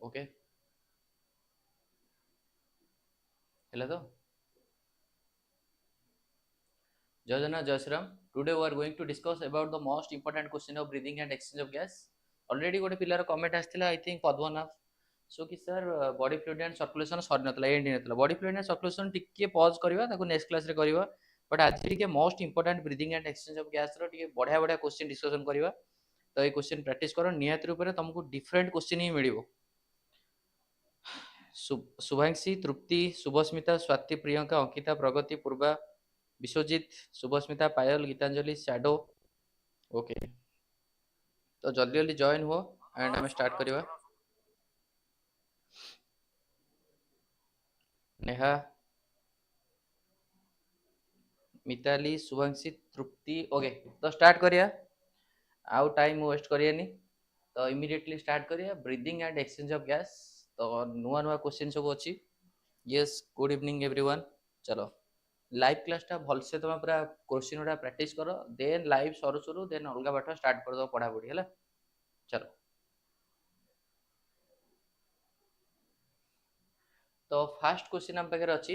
Okay हेला तो जय जगन्नाथ जय Shri Ram today we are going to discuss about the most important question of breathing and exchange of gas already गोटे पिलार comment आसला I think Padmanabh so कि sir body fluid and circulation सरी नतला and नतला बॉडी फ्लूइड एंड सर्कुलेशन टिके pause करबा ताको नेक्स्ट क्लास रे करबा बट आज टिके most important breathing and exchange of gas रो टिके बढ़िया बढ़िया क्वेश्चन डिस्कशन करबा तो ये क्वेश्चन प्रैक्टिस करो नियत रूप से तुमको डिफरेंट क्वेश्चन ही मिलिबो शुभांशी तृप्ति शुभस्मिता स्वाति प्रियंका अंकिता प्रगति पूर्वा विश्वजीत शुभस्मिता पायल गीतांजलि शैडो ओके तो जल्दी जल्दी जॉइन हो एंड हमें स्टार्ट करिवा नेहा मिताली शुभांशी तृप्ति ओके तो स्टार्ट करिया आउ टाइम वेस्ट करियानी तो इमीडिएटली स्टार्ट करिया breathing and exchange of gas तो नुआ नुआ क्वेश्चन सब अच्छी यस गुड इवनिंग एवरीवन चलो लाइव क्लास टा भल से तुम पूरा क्वेश्चन गुड़ा प्रैक्टिस करो देन लाइव सरू सरू देन अलग बाट स्टार्ट कर दो पढ़ा पढ़ी है चलो तो फास्ट क्वेश्चन हम पाखे अच्छी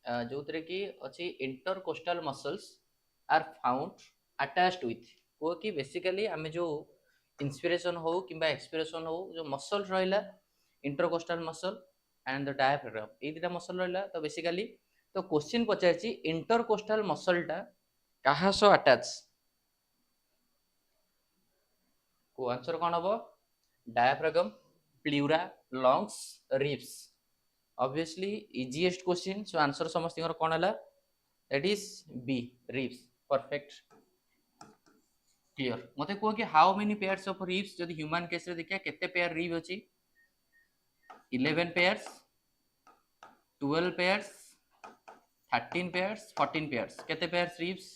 जो थे कि अच्छी intercostal muscles are found attached with को कि बेसिकली आम जो इंस्पिरेशन हो कि एक्सपिरेशन हो जो मसल रहा intercostal muscle and the diaphragm ये दुटा मसल रहा तो बेसिकली तो क्वेश्चन पचार इंटरकोस्टल मसलटा क्या सह अटैच को आंसर कौन हम diaphragm pleura lungs ribs obviously easiest question so answer समस्त कौन है that is B ribs perfect clear मते कह कि how many pairs of ribs जदि ह्यूमन केस रे देखिया केते पेयर रिब अछि 11 पेयर्स 12 पेयर्स 13 पेयर्स 14 पेयर्स केते पेयर्स रिब्स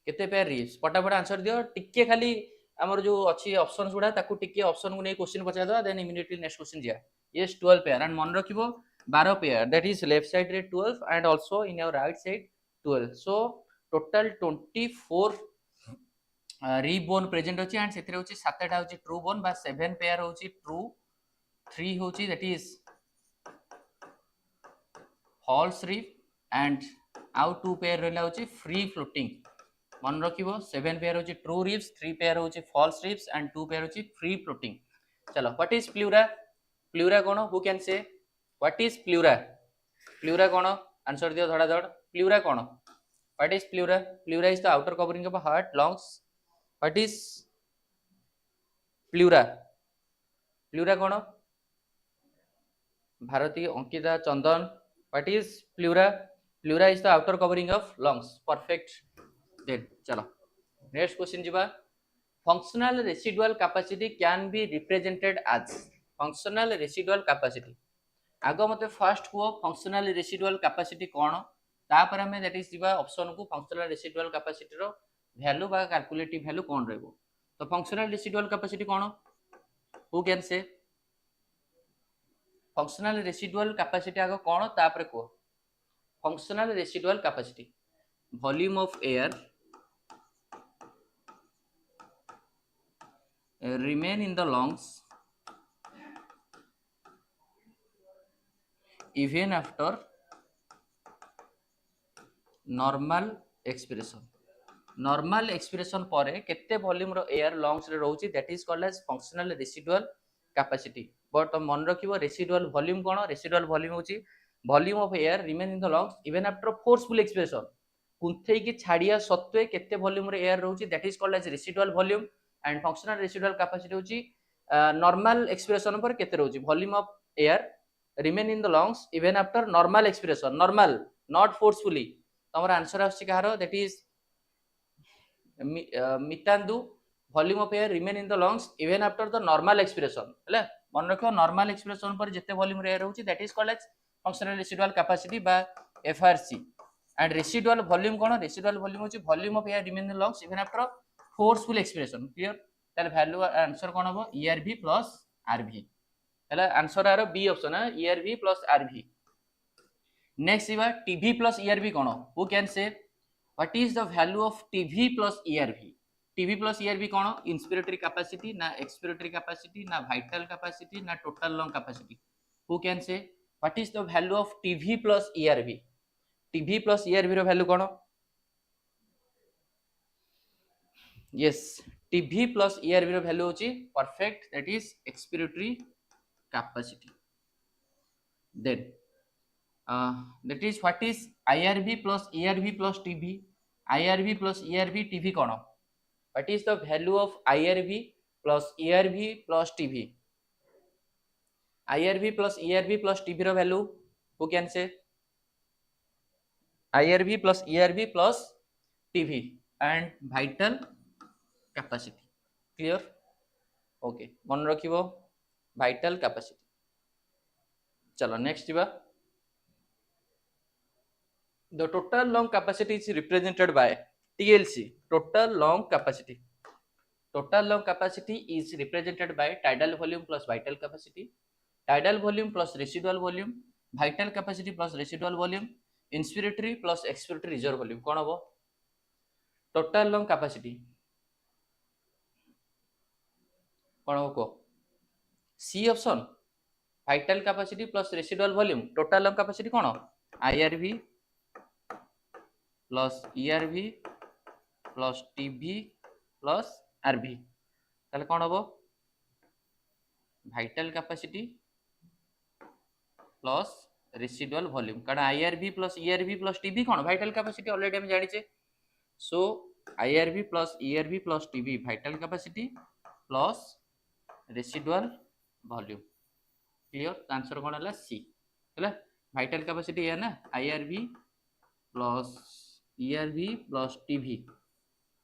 केते पेयर रिब्स फटाफट आंसर दियो टिके खाली हमर जो अछि ऑप्शंस गुडा ताकू टिके ऑप्शन को नै क्वेश्चन पचा दो देन इमीडिएटली नेक्स्ट क्वेश्चन जिया yes 12 पेयर एंड मन रखिबो 12 pair that is left side रे 12 and also in your right side 12 so total 24 rib bone present अछि एंड सेतरे होछि 7 टा होछि ट्रू बोन बा 7 पेयर होछि ट्रू 3 होछि that is false rib and आउ 2 पेयर रहला होछि फ्री फ्लोटिंग मन रखिबो 7 पेयर होछि ट्रू रिब्स 3 पेयर होछि फॉल्स रिब्स एंड 2 पेयर होछि फ्री फ्लोटिंग चलो व्हाट इज प्लूरा प्लूरा कौन who can say what is pleura pleura कौन आंसर दियो धड़ा धड़ प्लूरा कौन what is pleura pleura is the outer covering of heart lungs what is pleura pleura कौन Bharti Ankita Chandan what is pleura pleura is the outer covering of lungs perfect then चलो next question जीवा functional residual capacity can be represented as functional residual capacity आग मते first को functional residual capacity कौन तापर हमें that is दिबा ऑप्शन को फंक्शनल रेसिडुअल कैपेसिटी रो वैल्यू बा कैलकुलेटिव वैल्यू कौन रहबो तो फंक्शनल रेसिडुअल कैपेसिटी कौन हु कैन से फंक्शनल रेसिडुअल कैपेसिटी आग कौन तापर को functional residual capacity volume of air remain in the lungs even after normal expiration normal expiration परे केते वॉल्यूम रो एयर लंग्स रे रहउची that is called as functional residual capacity but मन रखिबो रेसिडुअल वॉल्यूम कोन रेसिडुअल वॉल्यूम होची volume of air remain in the lungs even after forceful expiration कुंथई की छाड़िया सत्वे केते वॉल्यूम रे एयर रहउची that is called as residual volume and functional residual capacity होची नॉर्मल एक्सपिरेशन पर केते रहउची volume of air remain in the lungs even after normal expiration normal not forcefully तमर आंसर आछि कहारो दैट इज मितांदु volume of air remain in the lungs even after the normal expiration हले मन रखो नॉर्मल एक्सपिरेशन पर जेते volume रे एयर रहउची that is called as functional residual capacity बा एफआरसी एंड रेसिडुअल वॉल्यूम कोन रेसिडुअल वॉल्यूम होची volume of air remain in the lungs even after forceful expiration clear ताले वैल्यू आंसर कोन हो ईआरवी प्लस आरवी हला answer आरो B option है ERV plus RV next इवा टीवी प्लस ईआरवी कोन who can say What is the value of TV plus ERV? TV plus ERV कौन? Inspiratory capacity ना expiratory capacity ना vital capacity ना total lung capacity. Who can say what is the value of TV plus ERV? TV plus ERV row value कौन? Yes, TV plus ERV रो value होची perfect, that is expiratory capacity. Then that is what is IRV plus ERV plus TV? IRV plus ERV TV कौन? What is the value of IRV plus ERV plus TV? IRV plus ERV plus TV रो value who can say? IRV plus ERV plus TV and vital capacity. Clear? Okay. मन रखिबो vital capacity. चलो next जीवा. The total lung capacity is represented by TLC. Total lung capacity. Total lung capacity is represented by tidal volume plus vital capacity, tidal volume plus residual volume, vital capacity plus residual volume, inspiratory plus expiratory reserve volume. कौन हबो? Total lung capacity कौन हबो को? C option. Vital capacity plus residual volume. Total lung capacity कौन? IRV plus ERV plus TV plus RV. ताले कौन हबो? Vital capacity plus residual volume. कारण IRV plus ERV plus TB कौन? Vital capacity already हम जानी छे. So IRV plus ERV plus TB vital capacity plus residual volume. Clear? Answer कौन है? C. है vital capacity है ना? IRV plus ERV plus TB.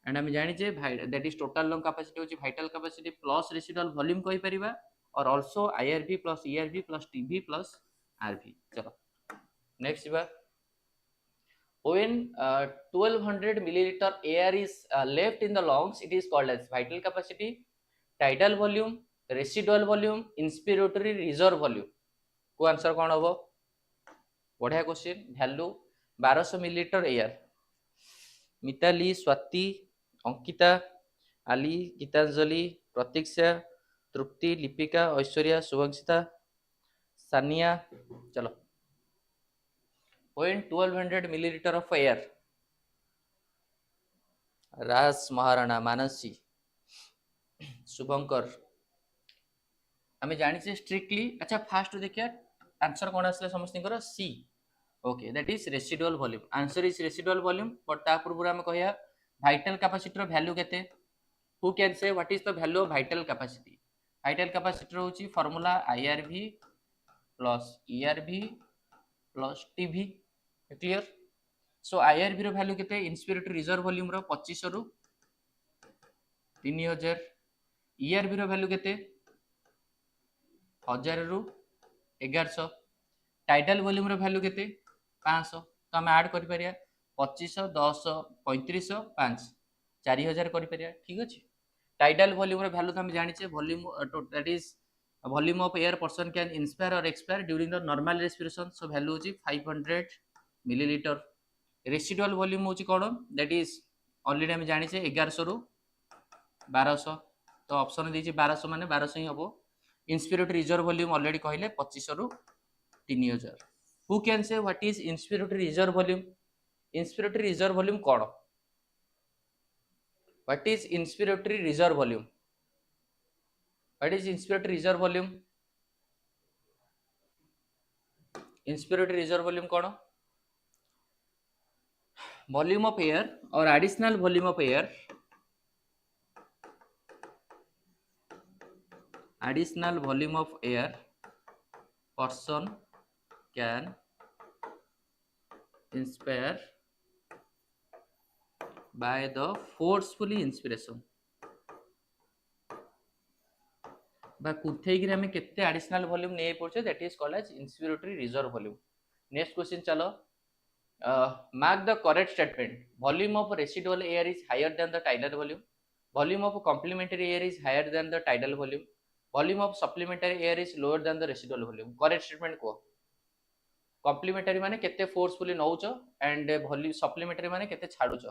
And हम जानी छे that is total lung capacity होची vital capacity plus residual volume कही परिबा. और also IRV plus ERV plus TB plus RV. चलो next bar when 1200 milliliter air is left in the lungs, it is called as vital capacity, tidal volume, residual volume, inspiratory reserve volume. को answer कौन हबो? बढ़िया question. Value 1200 millilitre air. Mitali, Swati, Ankita, Ali, Gitanjali, प्रतीक्षा, तृप्ति, लिपिका, ऐश्वर्या, शुभंसिता, सानिया. चलो when 1200 milliliter of air, राज महाराणा, मानसी, शुभंकर, आम जानी strictly. अच्छा fast देखिए answer कौन आसला समस्त C. Okay that is residual volume. Answer is residual volume. But ता पूर्व आम कहिया भाइटल कैपेसिटी वैल्यू केते? Who can say what is the value of vital capacity? Vital capacity होची formula IRV plus ERV plus TV. Clear? So IRV रो value केते? Inspiratory reserve volume रो 2500 रु 3000. ईआरवी रो वैल्यू केते? 1000 रु 1100. टाइडल वॉल्यूम रो value केते? 500. तो हम ऐड करि परिया 2500 10 3500 5 4000 करि परिया. ठीक अछि. टाइडल वॉल्यूम रो वैल्यू तो हम जानि छे volume that is volume of air person can inspire और expire during the normal respiration. So value होची 500 मिलीलीटर. रेसिडुअल वॉल्यूम होची कोन? दैट इज ऑलरेडी हम जानि छे 1100 रु 1200. तो ऑप्शन देछि 1200 माने 1200 ही हबो. इंस्पिरेटरी रिजर्व वॉल्यूम ऑलरेडी कहले 2500 रु 3000. Who can say what is inspiratory reserve volume? Inspiratory reserve volume कोन? What is inspiratory reserve volume? What is inspiratory reserve volume? Inspiratory reserve volume कोन? वॉल्यूम ऑफ एयर और additional volume of air, additional volume of air person can inspire by the forcefully inspiration. बा कुथेई कि हमें केते additional volume नै पड़छे, that is called as inspiratory reserve volume. Next question चलो. Mark the correct statement. Volume of residual air is higher than the tidal volume. Volume of complementary air is higher than the tidal volume. Volume of supplementary air is lower than the residual volume. Correct statement को. Complementary माने केते forcefully नौच and volume supplementary माने केते छाडुच.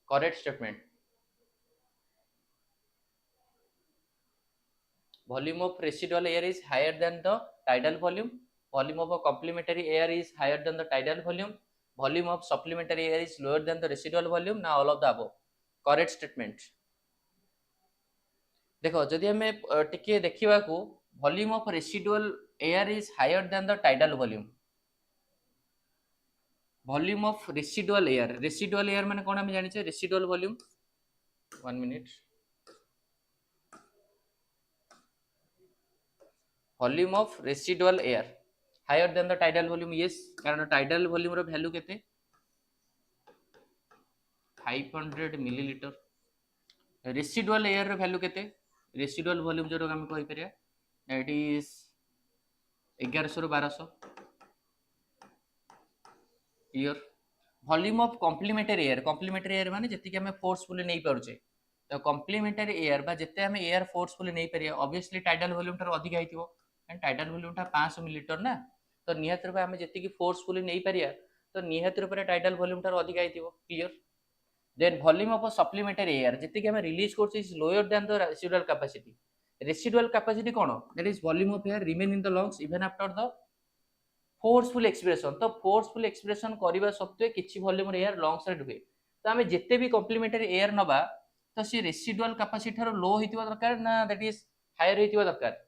Correct statement. Volume of residual air is higher than the tidal volume. Volume of a complementary air is higher than the tidal volume. Volume of supplementary air is lower than the residual volume. Now all of the above. Correct statement. देखो जदि हमें टिके देखिबा को volume of residual air is higher than the tidal volume. Volume of residual air माने कोन हम जानि छे residual volume. 1 minute. Volume of residual air higher than the tidal volume. Yes कारण टाइडल वॉल्यूम रो वैल्यू केते 500 मिलीलीटर. रेसिडुअल एयर रो value केते रेसिडुअल वॉल्यूम जो हम कहि परिया दैट इज 1100 ରୁ 1200. Clear. Volume of complementary air माने जति कि हमें फोर्सफुली नहीं पारुचे. तो कॉम्प्लीमेंटरी एयर बा जते हमें एयर फोर्सफुली नहीं परिया ऑब्वियसली टाइडल वॉल्यूम ठार अधिक आइतिबो एंड टाइडल वॉल्यूम टा 500 मिलीलीटर ना. तो निहत रूप हमें जति कि फोर्सफुली नहीं परिया तो निहत रूप टाइडल वॉल्यूम ठार अधिक आइतिबो. Clear. Then volume of supplementary air जति कि हमें रिलीज करछ is lower than the residual capacity. Residual capacity कोन that is volume of air remain in the lungs even after the forceful expression. तो forceful expression करबा सत्वे किछि volume air lungs रे रुहे. तो हमें जते भी कॉम्प्लीमेंटरी एयर नबा तो सी रेसिडुअल कैपेसिटी ठारो लो हितिबा दरकार ना दैट इज हायर हितिबा दरकार.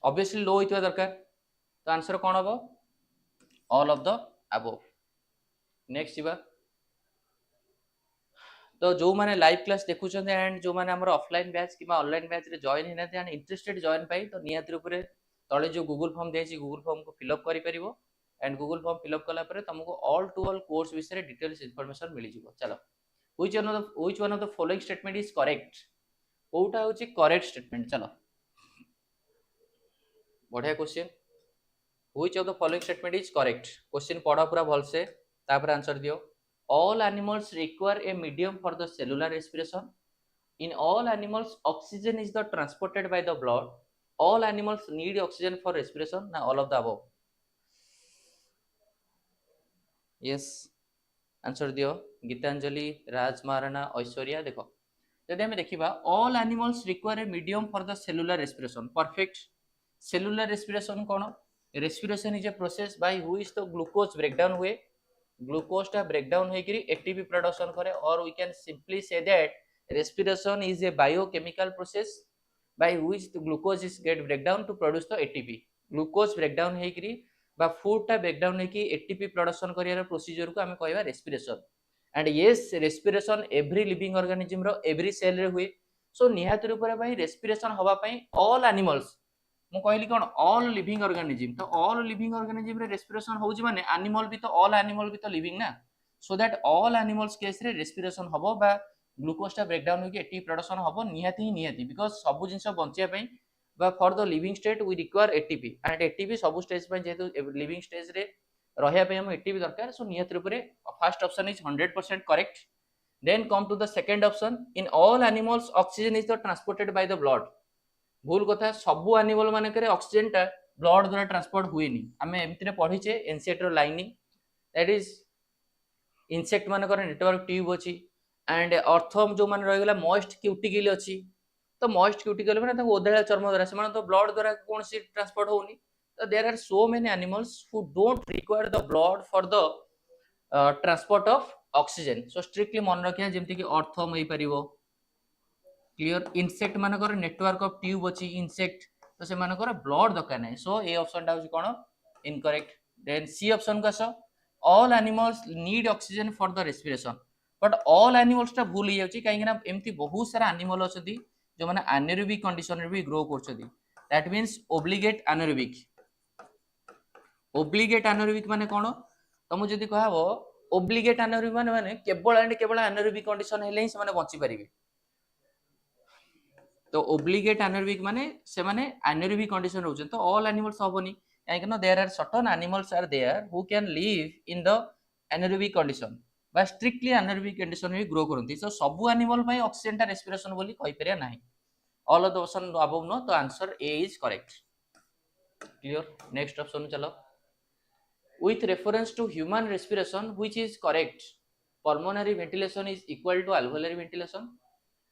ऑब्वियसली लो हितिबा दरकार. तो आंसर कोन हबो all of the above. Next जीवा. तो जो माने लाइव क्लास देखुछन एंड जो माने हमर ऑफलाइन बैच किबा ऑनलाइन बैच रे जॉइन हिना एंड इंटरेस्टेड जॉइन पाई तो नियत रूपरे तळे जो गूगल फॉर्म देछि गूगल फॉर्म को फिल अप करि परिबो and Google form fill up कला परे तुमको ऑल टू ऑल कोर्स विषय डिटेल्स इंफॉर्मेशन मिली जिवो. चलो which one of the following statement is correct. Kota होछि करेक्ट स्टेटमेंट. चलो बढ़िया question. which of the following statement is correct. Question पढ़ा पूरा भल से तापर आंसर दियो. All animals require a medium for the cellular respiration. In all animals, oxygen is the transported by the blood. All animals need oxygen for respiration. Now, all of the above. Yes. Answer दियो. गीतांजलि, राज महाराणा, ऐश्वर्या. देखो जदि हमें देखिबा all animals require a medium for the cellular respiration. Perfect. Cellular respiration cone? Respiration is a process by which the glucose breakdown हुए. Glucose टा breakdown होई करी ATP production करे. और we can simply say that respiration is a biochemical process by which the glucose is get breakdown to produce the ATP. Glucose breakdown होई करी बा food टा ब्रेकडाउन होई की एटीपी प्रोडक्शन करियार प्रोसीजर को हमें कहबा respiration. And yes respiration every living organism रो एवरी सेल रे हुए. सो निहात रूप रे भाई रेस्पिरेशन हवा पई ऑल एनिमल्स मु कहली कोन ऑल लिविंग ऑर्गेनिज्म. तो ऑल लिविंग ऑर्गेनिज्म रे रेस्पिरेशन होउजी माने एनिमल भी तो ऑल एनिमल भी तो लिविंग ना. So that all animals case रे रेस्पिरेशन हबो बा ग्लूकोज टा ब्रेकडाउन हो कि एटी प्रोडक्शन हबो निहाती बिकॉज़ सब जिंस बंचिया पई बा for the living state we require ATP and ATP सब स्टेज पई जेतु लिविंग स्टेज रे रहया पई हम एटीपी दरकार. सो निहात रूप रे first option is 100% correct. Then come to the second option. In all animals oxygen is the transported by the blood. भूल कथा. सबु एनिमल माने करे ऑक्सीजन टा ब्लड द्वारा ट्रांसपोर्ट हुए नी. हमें एमतिने पढिचे एनसीईआरटी रो लाइनिंग दैट इज इंसेक्ट माने करे नेटवर्क ट्यूब अछि एंड अर्थम जो माने रह गेला मॉइस्ट क्यूटिकल अछि. तो मॉइस्ट क्यूटिकल माने त ओदळा चर्म द्वारा से माने तो ब्लड द्वारा कोन सी ट्रांसपोर्ट होनी. तो there are so many animals who don't require the blood for the transport of oxygen. So strictly मन रखिया जेमति कि अर्थम होई परिबो. क्लियर. इंसेक्ट मानकर नेटवर्क ऑफ ट्यूब अछि इंसेक्ट तो से मानकर ब्लड दरकार नै. सो ए ऑप्शन टा होछि कोन इनकरेक्ट. देन सी ऑप्शन का so all animals need oxygen for the respiration. But all animals टा भूल ही जाउछि काहे ना एमति बहुत सारा एनिमल अछथि जो माने एनारोबिक कंडीशन रे भी ग्रो करछथि. That means obligate anaerobic. Obligate anaerobic माने कोन तमु जदी कहबो ओब्लिगेट एनारोबिक माने केवल एंड केवल एनारोबिक कंडीशन हेले ही से माने बंची परिबे. तो ओब्लिगेट एनारोबिक माने से माने एनारोबिक कंडीशन रहउछन. तो ऑल एनिमल्स हबोनी काहे कि there are certain animals are there who can live in the anaerobic condition बा स्ट्रिक्टली एनारोबिक कंडीशन में ग्रो करंती. सो सब एनिमल पई ऑक्सीजन टा रेस्पिरेशन बोली कहि परिया नाही. All of the option above no. तो answer A is correct. Clear. Next option चलो, with reference to human respiration which is correct, pulmonary ventilation is equal to alveolary ventilation,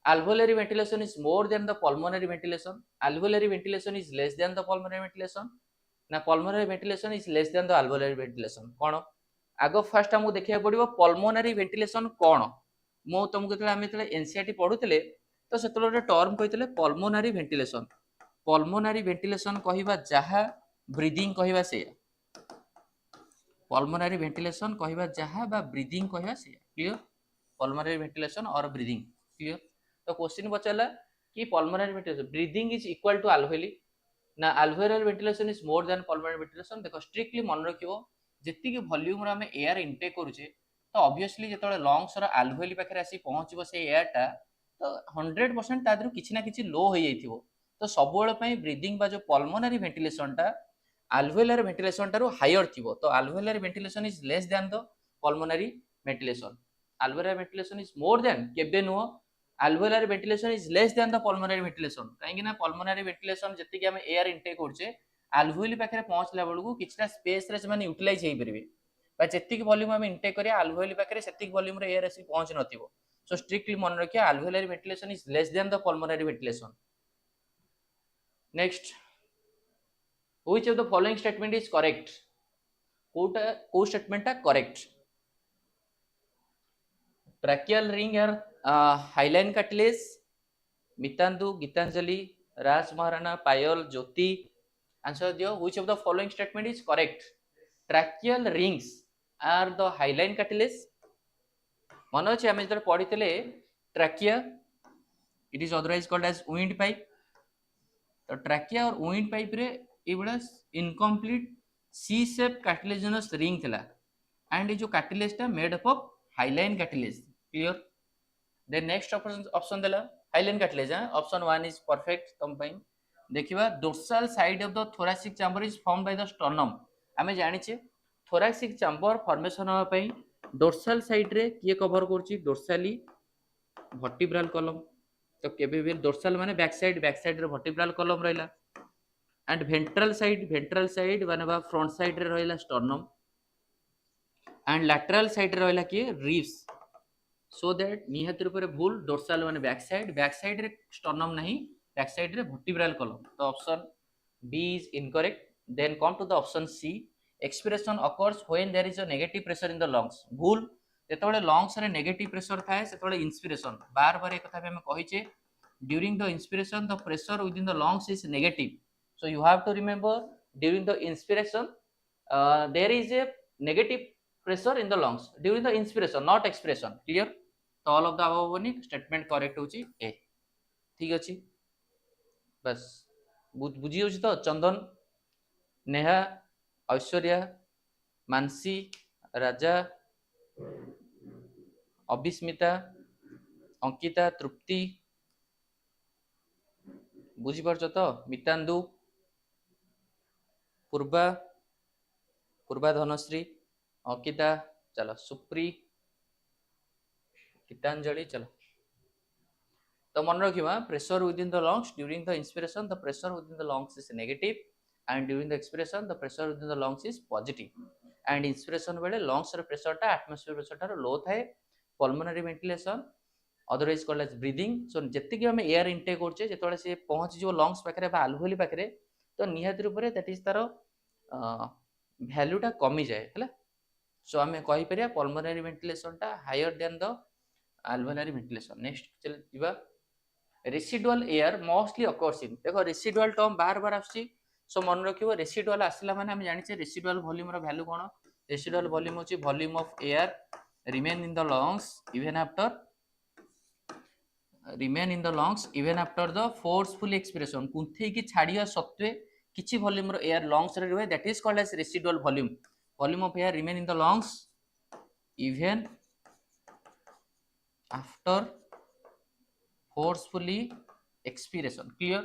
alveolary ventilation is more than the pulmonary ventilation, alveolary ventilation is less than the pulmonary ventilation, ना pulmonary ventilation is less than the alveolary ventilation। कौन आग fast आमको देखा पड़ो पल्मोनारी ventilation कौन। मु तुमको जो आम जो एनसीईआरटी पढ़ुले तो से गोटे टर्म कही पल्मोनारी वेंटिलेशन, पल्मोनारी वेंटिलेशन कहवा जहाँ ब्रीदिंग कहवा से, पल्मोनारी वेंटिलेशन कहवा जहाँ बा ब्रीदिंग कहवा से, क्लियर। पल्मोनारी वेंटिलेशन और ब्रीदिंग, क्लियर। तो क्वेश्चन पचारा कि pulmonary ventilation breathing is equal to alveoli ना alveolar ventilation is more than pulmonary ventilation. देखो स्ट्रिक्टली मन रखियो जेतिकी वॉल्यूम रे हमें एयर इनटेक करूचे तो ऑब्वियसली जेतले लंग्स रो अल्वेओली पाखरे आसी पहुंचबो से एयरटा तो 100% तादरु किछि ना किछि लो हो जाइथिबो। तो सबुबेले पई ब्रीदिंग बा जो पल्मोनारी वेंटिलेशनटा alveolar ventilation टारू हायर थिबो। तो alveolar ventilation is less than the pulmonary ventilation, alveolar ventilation is more than केबे नुह alveolar ventilation is less than the pulmonary ventilation। काहेकि ना pulmonary ventilation जति कि हम एयर इनटेक करछे alveoli पाखरे पहुंचला बेलकू किछटा स्पेस रे से यूटिलाइज हेई परिबे बा जति कि वॉल्यूम हम इनटेक करिया alveoli पाखरे सेति वॉल्यूम रे एयर आसी पहुंच नथिबो। सो स्ट्रिक्टली मन रखिया alveolar ventilation is less than the pulmonary ventilation। Next, which of the following statement is correct, को स्टेटमेंट करेक्ट। ट्रैकियल रिंग और hyaline cartilage, Mitandu, Gitanjali, Raj Maharana, Payal, Jyoti, answer दियो। which of the following statement is correct, tracheal rings are the hyaline cartilage. मन अच्छे आम जो पढ़ी trachea it is otherwise called as windpipe. तो trachea और विंड पाइप रे ये incomplete C shape cartilaginous ring थिला एंड ये जो कार्टिलेज टा made up of hyaline cartilage, clear. Then next option देला hyaline cartilage. Option 1 is perfect तुम पई। देखिबा dorsal side of the thoracic chamber is form by the sternum. आमे जानिछे थोरासिक चैम्बर फॉर्मेशन होबा पई डोर्सल साइड रे किए कवर करछि डोर्साली वर्टिब्रल कॉलम। तो केबे भी डोर्सल माने बैक साइड रे वर्टिब्रल कॉलम रहला एंड वेंट्रल साइड माने फ्रंट साइड रे रहला स्टर्नम एंड लैटरल साइड रे रहला कि रिब्स। सो दैट निहत रूप भूल डोर्सल माने बैक साइड रे स्टर्नम नहीं, बैक साइड रे वर्टिब्रल कॉलम। तो option B is incorrect. Then come to the option C, expiration occurs when there is a negative pressure in the lungs. भूल, जेतबेले lungs रे नेगेटिव प्रेशर थाए सेतबेले inspiration, बार बार एक कथा हम कहिचे during the inspiration the pressure within the lungs is negative. So you have to remember during the inspiration there is a negative pressure in the lungs during the inspiration, not expiration, clear। तो all of the above बनी statement correct होची ए, ठीक अछि। बस बुझी होची तो चंदन, नेहा, ऐश्वर्या, मानसी, राजा, अभिस्मिता, अंकिता, तृप्ति, बुझी पारछ तो मितांदु, पूर्वा धनश्री, अंकिता, चलो सुप्री, गीतांजलि, चलो। तो मन रखिबा pressure within the lungs during the inspiration the pressure within the lungs is negative and during the expiration the pressure within the lungs is positive and inspiration बेले लंग्स रे प्रेशर टा एटमॉस्फेयर प्रेशर टा low थाए। Pulmonary ventilation otherwise called as breathing. So जति कि हम air intake करछे जेतोले से पहुंच जो लंग्स पाखरे बा अल्वेओली पाखरे तो निहात रूप रे दैट इज तार भ्यालुटा कमी जाए है। सो आम कहीपर पल्मोनरी वेंटिलेशन टा higher than the alveolar ventilation. Next चल जीवा, residual air mostly occurs in. देखो रेसिडुअल टर्म बार बार आछि, सो मन रखिबो रेसिडुअल आसिला माने हम जानिछे रेसिडुअल वॉल्यूम रो वैल्यू कोन। रेसिडुअल वॉल्यूम होछि volume of air remain in the lungs even after the forceful expiration. कुंथै की छाड़िया सत्वे किछि वॉल्यूम रो एयर लंग्स रे रहे that is called as residual volume. Volume of air remain in the lungs even after forcefully expiration, clear.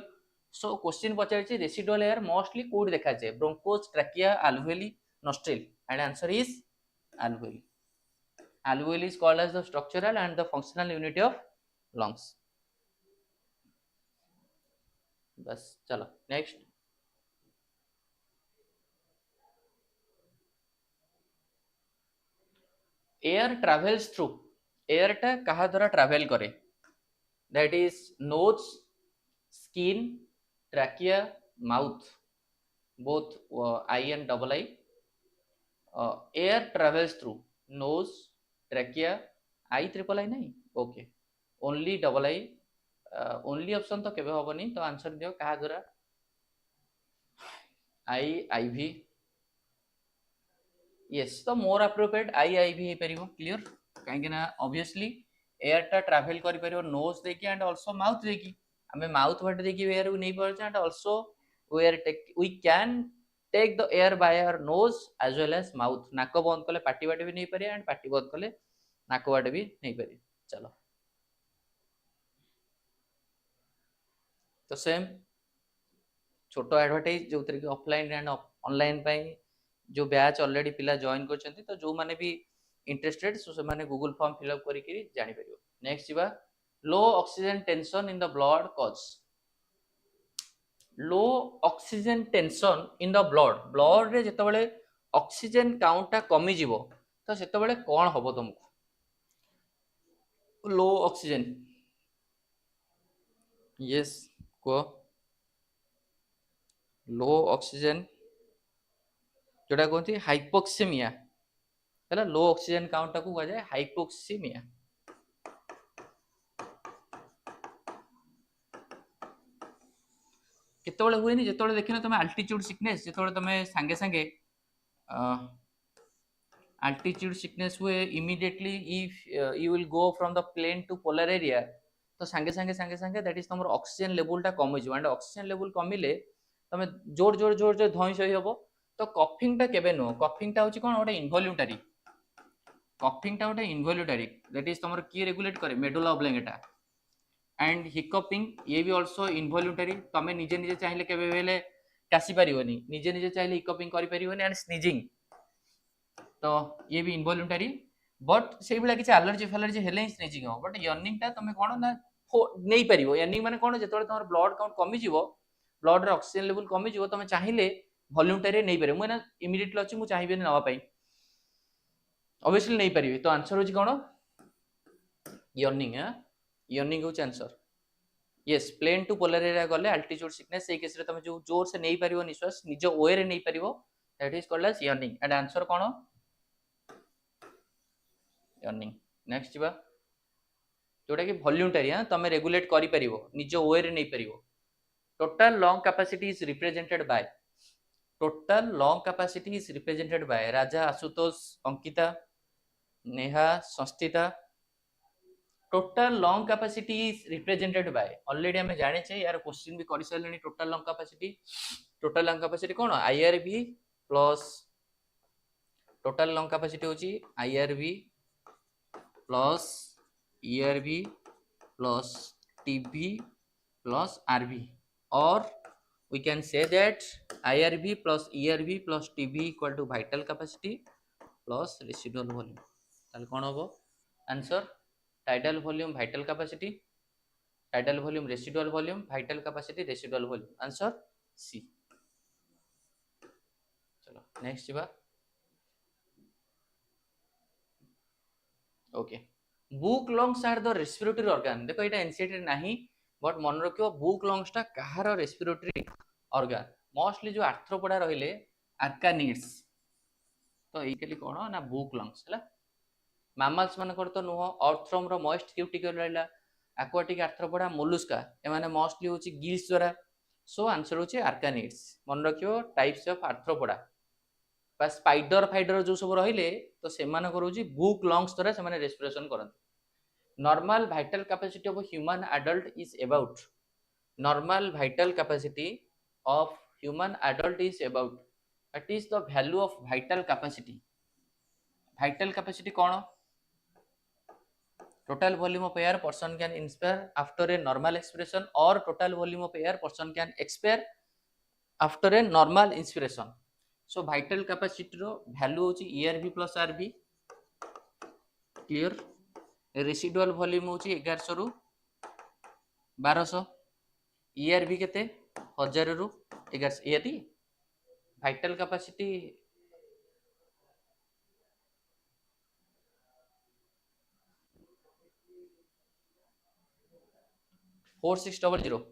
So question पचार residual air mostly कोड देखा जाए bronchus, trachea, alveoli, nostril and answer is alveoli. Alveoli is called as the structural and the functional unit of lungs। बस चलो next, air travels through, air टा कहा द्वारा travel करे, that is nose, skin, trachea, mouth, both I and double I. Air travels through nose, trachea, I triple I नहीं, okay, only double I, only option तो केबे हबनी, तो answer दियो कहा द्वारा, आई आई भी, यस, तो मोर अप्रोप्रिएट आई आई भी परिबो, क्लियर, काहे ना ऑब्वियसली एयर टा ट्रैवल करि परिबो नोज देखि एंड आल्सो माउथ देखि, हमें माउथ वाट देखि एयर को नहीं पारछे, and also we can take the air by our nose as well as mouth, नाक बंद कले पाटी बाटे भी नहीं पारे, एंड पाटी बंद कले नाक बाटे भी नहीं पारे. चलो, तो सेम छोटो एडवर्टाइज जो कि ऑफलाइन एंड ऑनलाइन जो बैच ऑलरेडी पिला जॉइन करछन्ती, तो जो माने भी इंटरेस्टेड सो से माने गूगल फॉर्म फिल अप करी के जानि परियो. नेक्स्ट जीवा, low oxygen tension in the blood cause, low oxygen tension in the blood, blood रे जेतेबेले ऑक्सीजन काउंट कमी जीवो तो सेतेबेले कोन हबो तुमको, लो ऑक्सीजन, यस को लो ऑक्सीजन जोटा कहते हाइपोक्सीमिया, है लो ऑक्सीजन काउंट को कह जाए हाइपोक्सीमिया. केतबेले हुएनी जेतबेले देखिनो तुम अल्टीट्यूड सिकनेस, जेतबेले तुम संगे संगे अल्टीट्यूड सिकनेस हुए immediately if you will go from the plain to polar area, तो संगे संगे संगे संगे दैट इज तुम ऑक्सीजन लेवल टा कम हो, एंड ऑक्सीजन लेवल कमिले तुम जोर जोर जोर जोर धई सही हबो. तो कफिंग टा केबे नो, कफिंग टा होची कोन ओटे इनवॉल्यूंटरी, कफिंग टा ओटे इनवॉल्यूंटरी, दैट इज तुम की रेगुलेट करे मेडुला ऑब्लांगेटा. एंड हिकअपिंग ये भी ऑल्सो इनवॉल्यूंटरी, तुम निजे निजे चाहिए केबे बेले कासी परिबोनी, निजे निजे चाहिए हिकअपिंग करि परिबोनी. एंड स्नीजिंग तो ये भी इनवॉल्यूंटरी, बट से भाई किसी एलर्जी फैलर्जी हेले ही स्नीजिंग हो. बट यर्निंग टा तुम कौन ना नहीं परिबो, यर्निंग माने कौन जेतबेले तुम ब्लड काउंट कमी जीवो, ब्लड रे ऑक्सीजन लेवल कमी जीवो, तुम चाहिए वॉलंटरी नहीं परिबो, मैं इमीडिएटली अछि मु चाहिबेनी नवा पई, ऑब्वियसली नहीं परिबे. तो आंसर होची कोन, यर्निंग. यर्निंग होची answer. Yes, plain to polar area गले अल्टीट्यूड सिकनेस से केस रे तुम जो जोर से नहीं परिबो निश्वास, निज वे रे नहीं परिबो, that is called as yawning. And answer कोन, यर्निंग. नेक्स्ट जीवा, जोटा कि वॉल्यूंटरी, तुम रेगुलेट करि परिबो, निज वे रे नहीं परिबो. Total lung capacity is represented by, total lung capacity is represented by Raja, Ashutosh, Ankita, Neha, Sansthita. Total lung capacity is represented by, already हमें जाने चाहिए यार क्वेश्चन भी कर सारे. Total lung capacity, total lung capacity कौन, IRV plus, total lung capacity होची IRV plus ERV plus TV plus RV, और we can say that IRV plus ERV plus TB equal to vital capacity plus residual volume. ताले कौन होबो answer, tidal volume vital capacity, tidal volume residual volume, vital capacity residual volume, answer C. चलो next जीवा, okay, book lungs are the respiratory organ. देखो एटा NCERT नाही, but मन रखियो बुक लंग्स टा कहार रेस्पिरेटरी ऑर्गन, मोस्टली जो आर्थ्रोपोडा रहिले आर्कानिड्स, तो एइकली कोन ना बुक लंग्स हला. मामल्स मानकर तो नुह, ऑर्थ्रम रो मॉइस्ट क्यूटिकल रहला, एक्वाटिक आर्थ्रोपोडा, मोलुस्का ए माने मोस्टली होची गिल्स द्वारा. सो आंसर होची आर्कानिड्स. मन रखियो टाइप्स ऑफ आर्थ्रोपोडा, बा स्पाइडर फाइडर जो सब रहिले तो से मानकर होची बुक लंग्स द्वारा से माने रेस्पिरेशन करन. Normal vital capacity of human adult is about, normal vital capacity of human adult is about, that is the value of vital capacity. Vital capacity कौन, total volume of air person can inspire after a normal expiration, or total volume of air person can expire after a normal inspiration. So vital capacity row value होची ERV plus RV, clear. residual volume होची 1100 रु 1200, ERV केते 1000 रु 1100, यदि vital capacity 4600.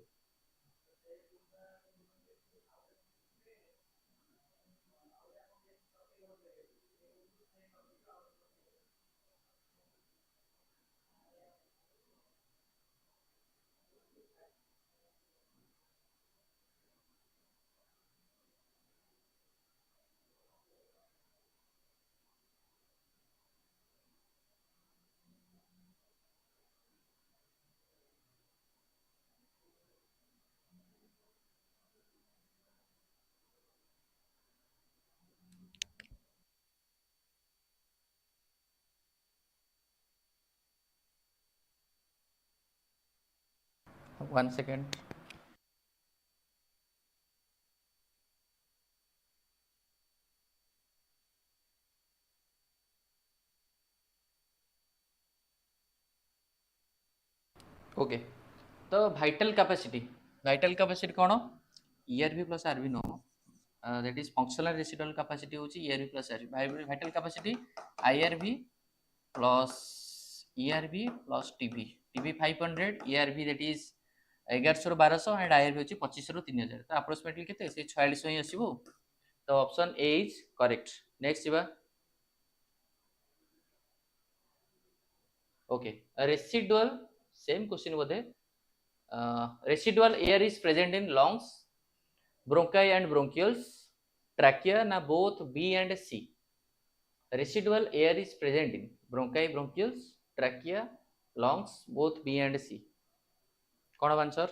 One second. Okay. The vital capacity कौन ERV plus RV no that is functional residual capacity होची ERV plus RV. Vital capacity IRV plus ERV plus TB 500 ERV that is 1100 1200 and IRV होची 2500 ରୁ 3000 तो approximately केते से 4600 ही आसीबो तो option A is correct next जिबा okay residual same question Bodhe residual air is present in lungs, bronchi and bronchioles, trachea na both B and C. Residual air is present in bronchi, bronchioles, trachea, lungs, both B and C. कौन answer?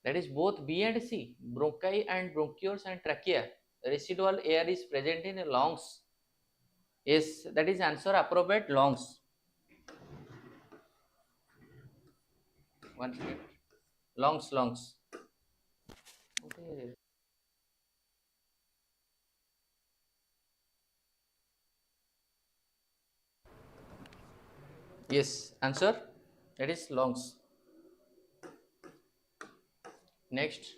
That is both B and C. Bronchi and bronchioles and trachea. Residual air is present in lungs. Yes, that is answer appropriate lungs. One second. Lungs. Okay. Yes, answer that is lungs. Next,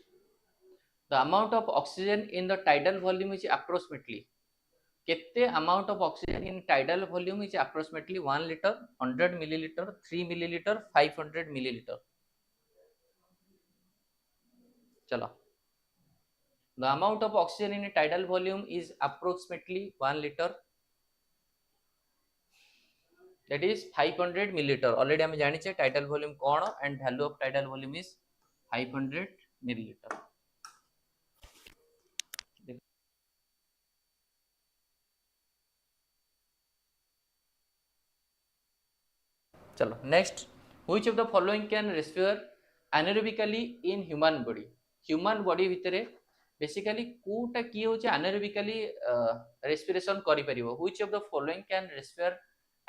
the amount of oxygen in the tidal volume is approximately. Kette amount of oxygen in tidal volume is approximately 1 liter, 100 milliliter, 3 milliliter, 500 milliliter. Chalo. The amount of oxygen in a tidal volume is approximately 1 liter. That is 500 milliliter. Already I am janiche tidal volume कौन and value of tidal volume is 500 milliliter. चलो next which of the following can respire anaerobically in human body भितर basically कोटा की होचे anaerobically respiration करि परिबो which of the following can respire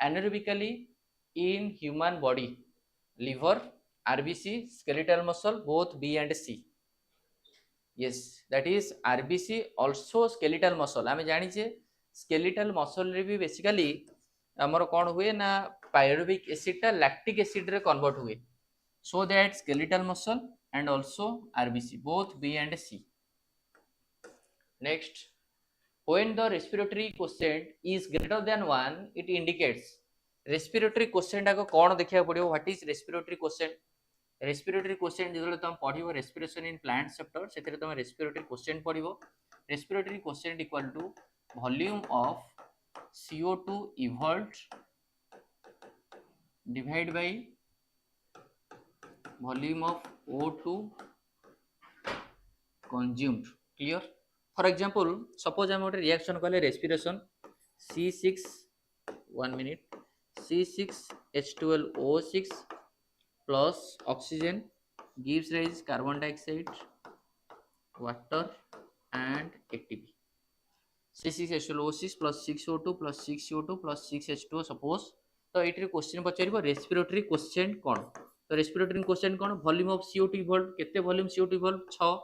anaerobically in human body liver RBC skeletal muscle both B and C. Yes, that is RBC also skeletal muscle आमे जानि छे skeletal muscle रे भी बेसिकली हमर कोन हुए ना pyruvic acid टा lactic acid रे convert हुए so that skeletal muscle and also RBC both B and C. Next, when the respiratory quotient is greater than 1 it indicates respiratory quotient आको कोन देखिया पड़ियो what is respiratory quotient. Respiratory quotient जेतले तुम पढिबो respiration in plant sector सेतरे तुम respiratory quotient पढिबो respiratory quotient equal to volume of CO2 evolved divide by volume of O2 consumed. Clear? For example, suppose I am a reaction called respiration C6 1 minute C6H12O6 plus oxygen gives rise carbon dioxide, water and ATP. C6H12O6 plus 6O2 plus 6CO2 plus 6H2O suppose तो ये question पचारिबो respiratory question कोन तो respiratory question कोन volume of CO2 evolve केते volume CO2 evolve 6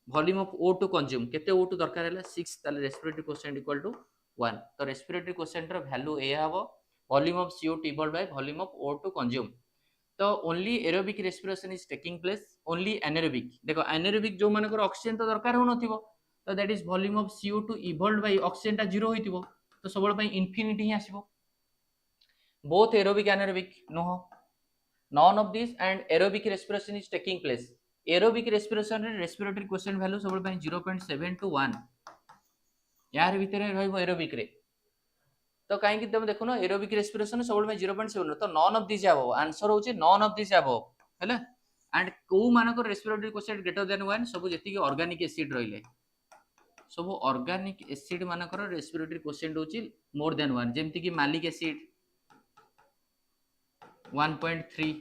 volume of O2 consume केते O2 दरकार हैला 6 ताले रेस्पिरेटरी क्वेश्चन इक्वल टू 1 तो रेस्पिरेटरी क्वेश्चन रो वैल्यू ए हबो volume of CO2 evolve by volume of O2 consume तो only aerobic respiration is taking place only anaerobic देखो एनारोबिक जो मानकर ऑक्सीजन तो दरकार हो नथिबो तो that is volume of CO2 evolve by oxygen टा 0 होइतिबो तो सबल पई इंफिनिटी ही आसीबो both aerobic anaerobic no none of these and aerobic respiration is taking place. Aerobic respiration रे respiratory quotient value सब ପାଇଁ 0.7 to 1 यार भितर रहइबो aerobic रे तो काहे कि तुम देखो ना aerobic respiration सब ପାଇଁ 0.7 तो none of these above answer होची none of these above हैला and को मानको respiratory quotient greater than 1 सब जेति कि organic acid रहिले सब organic acid मानकर respiratory quotient होची more than 1 जेमति कि malic acid 1.3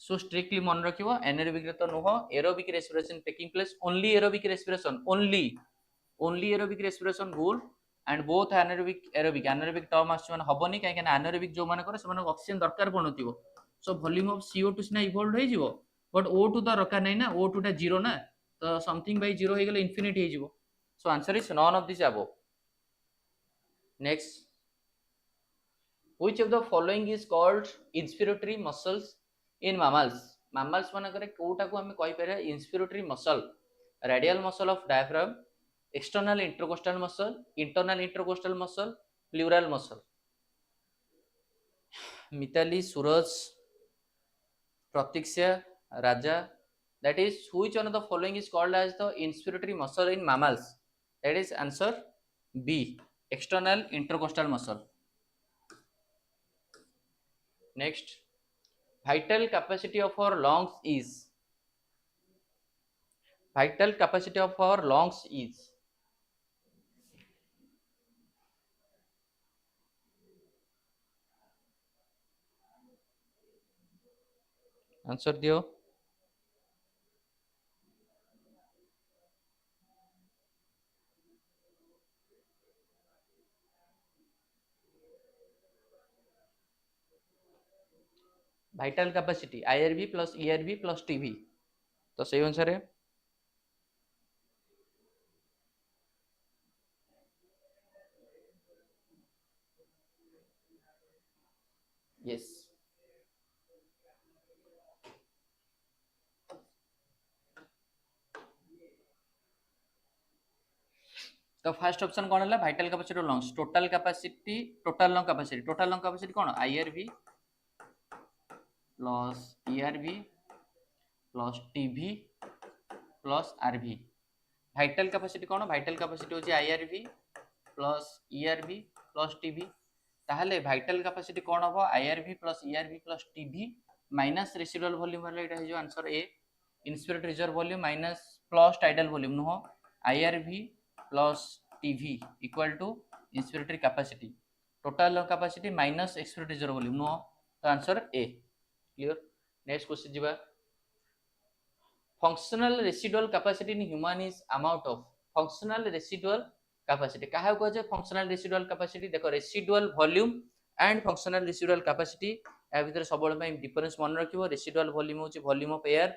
so strictly मन रखिबो anaerobic रे तो नुह aerobic respiration taking place only aerobic respiration only aerobic respiration rule and both anaerobic term आछ माने हबनी काहे कि anaerobic जो माने करे से माने ऑक्सीजन दरकार पणुतिबो सो वॉल्यूम ऑफ CO2 सिना इवॉल्व होई जिवो बट O2 तो दरकार नै ना O2 टा 0 ना तो समथिंग बाय 0 हे गेले इन्फिनिटी हे जिवो so answer is none of this above next which of the following is called inspiratory muscles in mammals mammals मानकरे कोटा को हमें कहि पारे inspiratory muscle radial muscle of diaphragm external intercostal muscle internal intercostal muscle pleural muscle Mitali Suraj Pratiksha Raja that is which one of the following is called as the inspiratory muscle in mammals that is answer B external intercostal muscle next vital capacity of our lungs is answer दियो vital capacity IRV plus ERV plus TB तो सही answer है yes तो first option कौन है vital capacity of lungs total lung capacity कौन IRV plus ERV plus TB plus RV vital capacity कौन vital capacity होची IRV plus ERV plus TB ताहले vital capacity कौन हो IRV plus ERV plus TB minus residual volume वाला एटा जो answer A inspiratory reserve volume minus plus tidal volume नुह IRV plus TB equal to inspiratory capacity total lung capacity minus expiratory reserve volume नुह तो answer ए clear next question जिबा functional residual capacity in human is amount of functional residual capacity काहे को जे functional residual capacity देखो residual volume and functional residual capacity या भीतर सबल में डिफरेंस मन रखिबो residual volume होची volume of air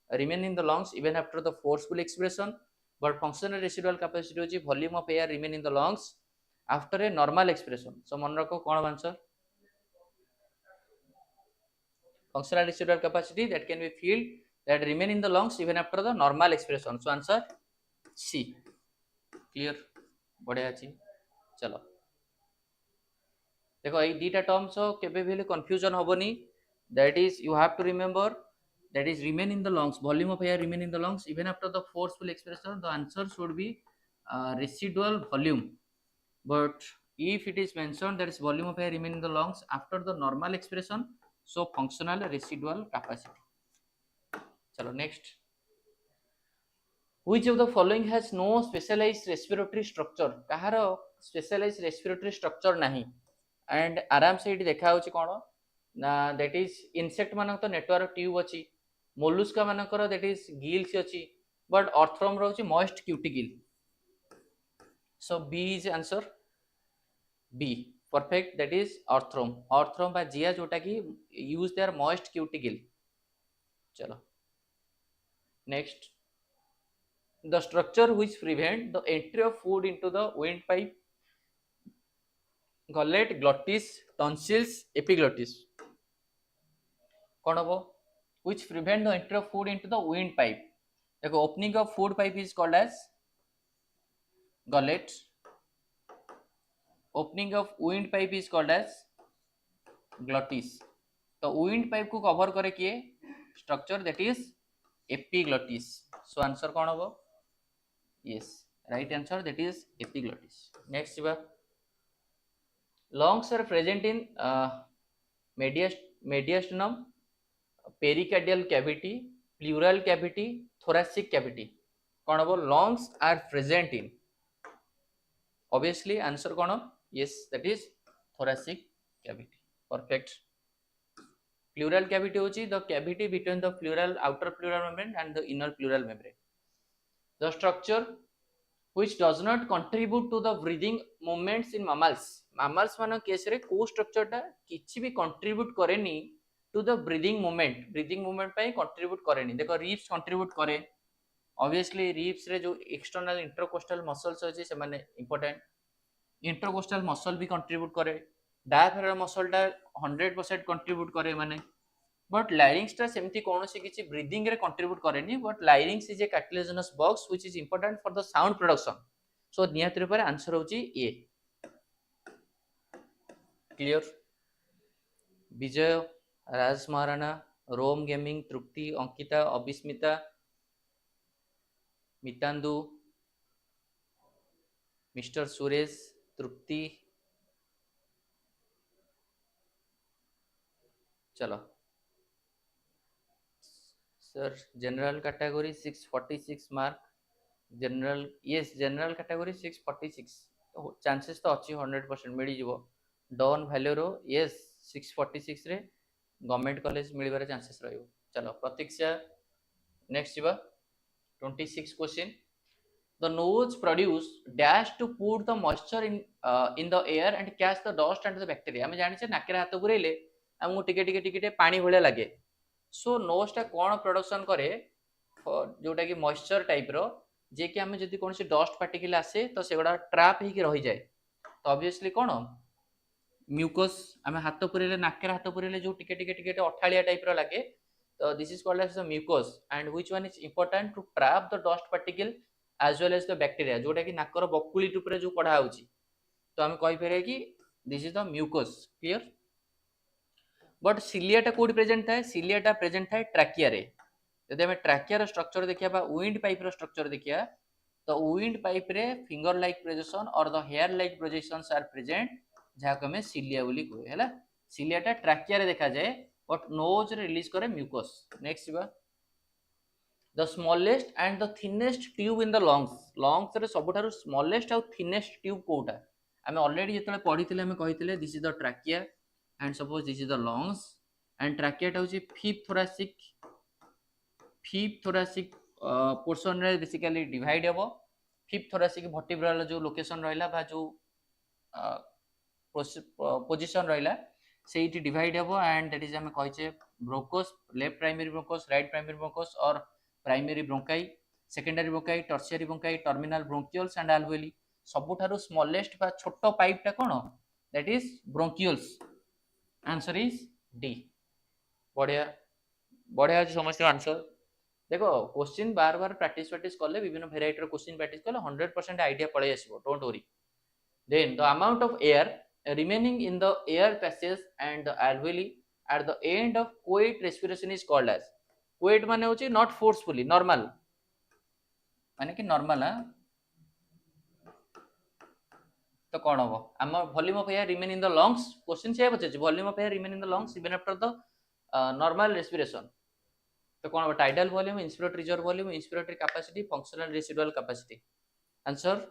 remain in the lungs even after the forceful expiration but functional residual capacity होची volume of air remain in the lungs after a normal expiration so मन रखो कोन answer functional residual capacity that can be filled that remain in the lungs even after the normal expiration so answer C clear बढ़िया अछि चलो देखो ए दीटा terms केबे भी confusion होबनी that is you have to remember that is remain in the lungs volume of air remain in the lungs even after the forceful expiration the answer should be residual volume but if it is mentioned that is volume of air remain in the lungs after the normal expiration so functional residual capacity chalo next which of the following has no specialized respiratory structure kahar specialized respiratory structure nahi and आराम से eighty देखा होची कोन ना that is insect मानक तो network tube अछि Mollusca मानकर that is gills अछि बट अर्थ्रोम रहउची moist cuticle so B is answer B perfect that is earthworm बा जिया जोटा की यूज देयर मॉइस्ट क्यूटिकल चलो next the structure which prevent the entry of food into the windpipe gullet glottis tonsils epiglottis कौन हम which prevent the entry of food into the windpipe देखो opening of food pipe is called as gullet opening of windpipe is called as glottis तो wind pipe को cover करे किए structure that is epiglottis. So answer कौन होबो? Yes, right answer that is epiglottis. Next जीवा. lungs are present in mediastinum, pericardial cavity, pleural cavity, thoracic cavity. कौन होबो? lungs are present in, obviously answer कौन? yes, that is thoracic cavity. Perfect. Pleural cavity होची the cavity between the pleural outer pleural membrane and the inner pleural membrane. The structure which does not contribute to the breathing movements in mammals. mammals मान case रे को structure टा किछि भी contribute करेनी to the breathing movement पे contribute करेनी. देखो रिब्स कंट्रीब्यूट करे, ऑब्वियसली रिब्स रे जो एक्सटर्नल इंटरकोस्टल मसल्स अछि से माने इंपोर्टेंट. इंटरकोस्टल मसल भी कंट्रीब्यूट करे, डायफ्राम मसल टा 100% कंट्रीब्यूट करे माने. बट लाइरिंग्स टा सेमती कोनोसी किछि ब्रीदिंग रे कंट्रीब्यूट करेनी. But larynx is a cartilaginous box which is important for the sound production. So नियत रे पर आंसर होची ए. क्लियर? विजय, राज महाराणा, रोम गेमिंग, तृप्ति, अंकिता, अविस्मिता, मितांदु, मिस्टर सुरेश, तृप्ति. चलो sir, general category 646 mark. General, yes general category 646 chances तो अच्छी 100% मिल जीवो. डॉन वैल्यूरो यस 646 रे गवर्नमेंट कॉलेज मिलबार चांसेस रहियो. चलो प्रतीक्षा. नेक्स्ट जीवा 26 question. The nose produce dash to put the moisture in the air and catch the dust and the bacteria. हम जानि छे नाकेर हाथ गुरेले हमहु टिके टिके टिके पानी भले लागे. सो नोज टा कोन प्रोडक्शन करे जोटा कि मॉइस्चर टाइप रो, जे कि हमें जदि कोनसी डस्ट पार्टिकल आसे तो सेगुडा ट्रैप ही रही जाए. तो ऑब्वियसली कोन म्यूकस. हमें हाथ पुरेले नाकेर हाथ पुरेले जो टिके टिके टिके अठालिया टाइप रो लागे, तो this is called as the mucus. And which one is important to trap the dust particle as well as the bacteria, जोटा कि नाकर बकुली टुपरे जो कढ़ा होची. तो हम कहि फेरे कि this is the mucus. Clear? But cilia टा कोड प्रेजेंट थाए? सिलिया टा प्रेजेंट थाए ट्रैकिया रे. यदि हमें ट्रैकिया रो स्ट्रक्चर देखिया बा विंड पाइप रो स्ट्रक्चर देखिया, तो विंड पाइप रे फिंगर लाइक प्रोजेक्शन और the hair like projections are present, जहा को हमें सिलिया बोली कहे. हैला सिलिया टा ट्रैकिया रे देखा जाए, बट नोज रे रिलीज करे म्यूकस. नेक्स्ट बा the smallest and the thinnest tube in the lungs. Lungs रे सबठारु स्मॉलेस्ट और थिनेस्ट ट्यूब कोटा? हमें ऑलरेडी जतले पढिथिले हमें कहिथिले this is the trachea and suppose this is the lungs and trachea टा होची fifth thoracic portion रे basically divide हेबो. fifth thoracic vertebral जो लोकेशन रहला बा जो पोजीशन रहला सेठी डिवाइड हेबो. एंड दैट इज हमें कहिचे bronchus, left primary bronchus, right primary bronchus और primary bronchi, secondary bronchi, tertiary bronchi, terminal bronchioles and alveoli. सबुठारु स्मॉलेस्ट बा छोटो पाइप टा कोन? That is bronchioles. Answer is D. बढ़िया बढ़िया अछि समस्त आंसर. देखो क्वेश्चन बार बार प्रैक्टिस कले, विभिन्न वेराइटी रो क्वेश्चन प्रैक्टिस कले 100% आइडिया पळे आसीबो. Don't worry. Then the amount of air remaining in the air passages and the alveoli at the end of quiet respiration is called as. quiet माने होची not forcefully, normal माने कि normal. तो कौन हम आम volume of air remain in the lungs. Question से पचार volume of air remain in the lungs even after the normal respiration. तो कौन हम tidal volume, inspiratory reserve volume, inspiratory capacity, functional residual capacity. Answer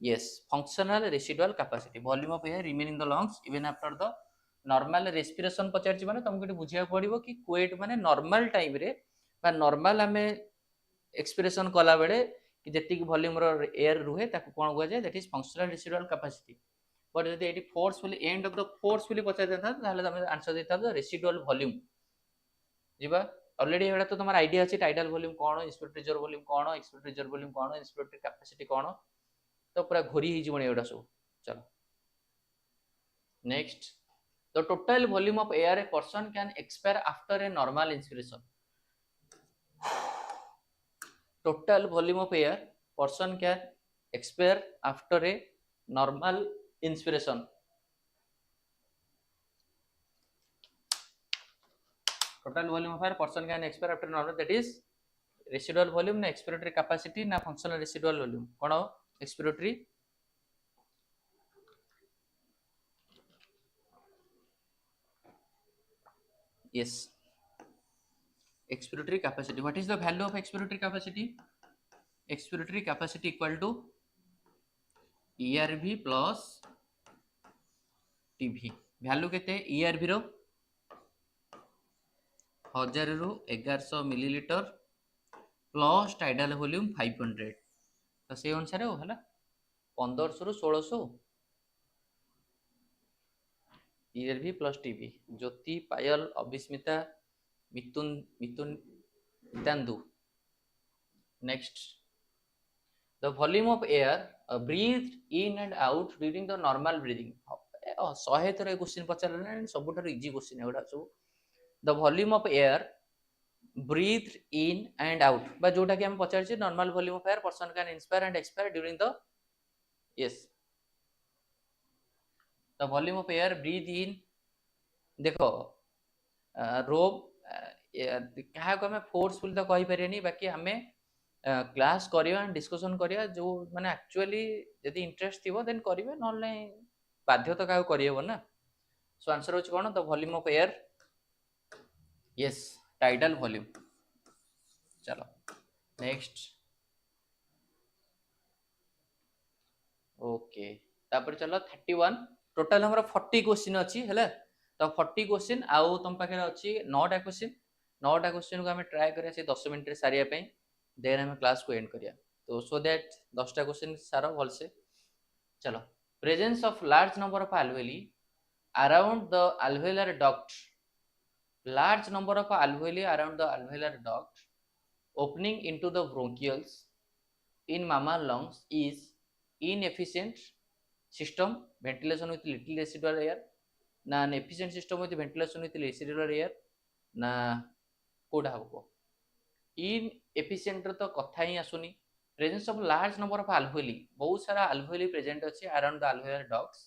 yes functional residual capacity. Volume of air remain in the lungs even after the normal respiration पचार माने तुमको ये बुझिया पड़िबो कि क्वेट माने नॉर्मल टाइम रे बा नॉर्मल हमें एक्सप्रेशन कला बेले कि जेतिक वॉल्यूम रो एयर रुहे ताको कोन हुआ जाय, that is functional residual capacity. But यदि एटी forcefully end of the forcefully पचार देता ताले हम आंसर देता द रेसिडुअल वॉल्यूम. जीवा ऑलरेडी एटा तो तुम्हारा आईडिया अछि टाइडल वॉल्यूम कोन, इंस्पिरेटरी रिजर्व वॉल्यूम कोन, एक्सपिरेटरी रिजर्व वॉल्यूम कोन, इंस्पिरेटरी कैपेसिटी कोन. तो पूरा घोरी ही जीवन एटा सब. चलो next. The total volume of air a person can expire after a normal inspiration. total volume of air person can expire after a normal inspiration. total volume of air person can expire after normal, that is residual volume ना expiratory capacity ना functional residual volume कौन हो expiratory yes expiratory capacity. What is the value of expiratory capacity? Expiratory capacity equal to ERV plus TV. value केते ERV रो 1000 ରୁ 1100 millilitre plus tidal volume 500 तो से अनुसार हो हला 1500 ରୁ 1600 ERV plus TV. Jyoti Payal Abhismita Mithun Mithun Mitandu. Next, the volume of air breathed in and out during the normal breathing. 100 थर question पचारना सबुठार easy question एगुडा सब. The volume of air breathed in and out बा जोटा कि हम पचार normal volume of air person can inspire and expire during the yes the volume of air breathed in देखो रोब क्या को हमें फोर्सफुल तो कहि परियनी बाकी हमें क्लास करिया डिस्कशन करिया जो माने एक्चुअली यदि इंटरेस्ट थिबो देन करिवे न नहीं बाध्य तो का करियबो ना. सो आंसर होच कोन the volume of air yes tidal volume. चलो नेक्स्ट ओके तापर चलो 31 टोटल हमरा 40 क्वेश्चन अछि हेले तो 40 क्वेश्चन आउ तुम पाखे अच्छी 9टा क्वेश्चन 9टा क्वेश्चन को हमें ट्राई करिया से 10 मिनिट रे सारिया पे देन हमें क्लास को एंड करिया तो सो दैट 10टा क्वेश्चन सारो भल से. चलो presence of large number of alveoli around the alveolar duct. large number of alveoli around the alveolar duct opening into the bronchioles in mammal lungs is inefficient system ventilation with little residual air ना efficient system with ventilation with residual air ना कोडा हो inefficient तो कथा ही आसुनी. presence of large number of alveoli बहुत सारा alveoli present अछि around the alveolar ducts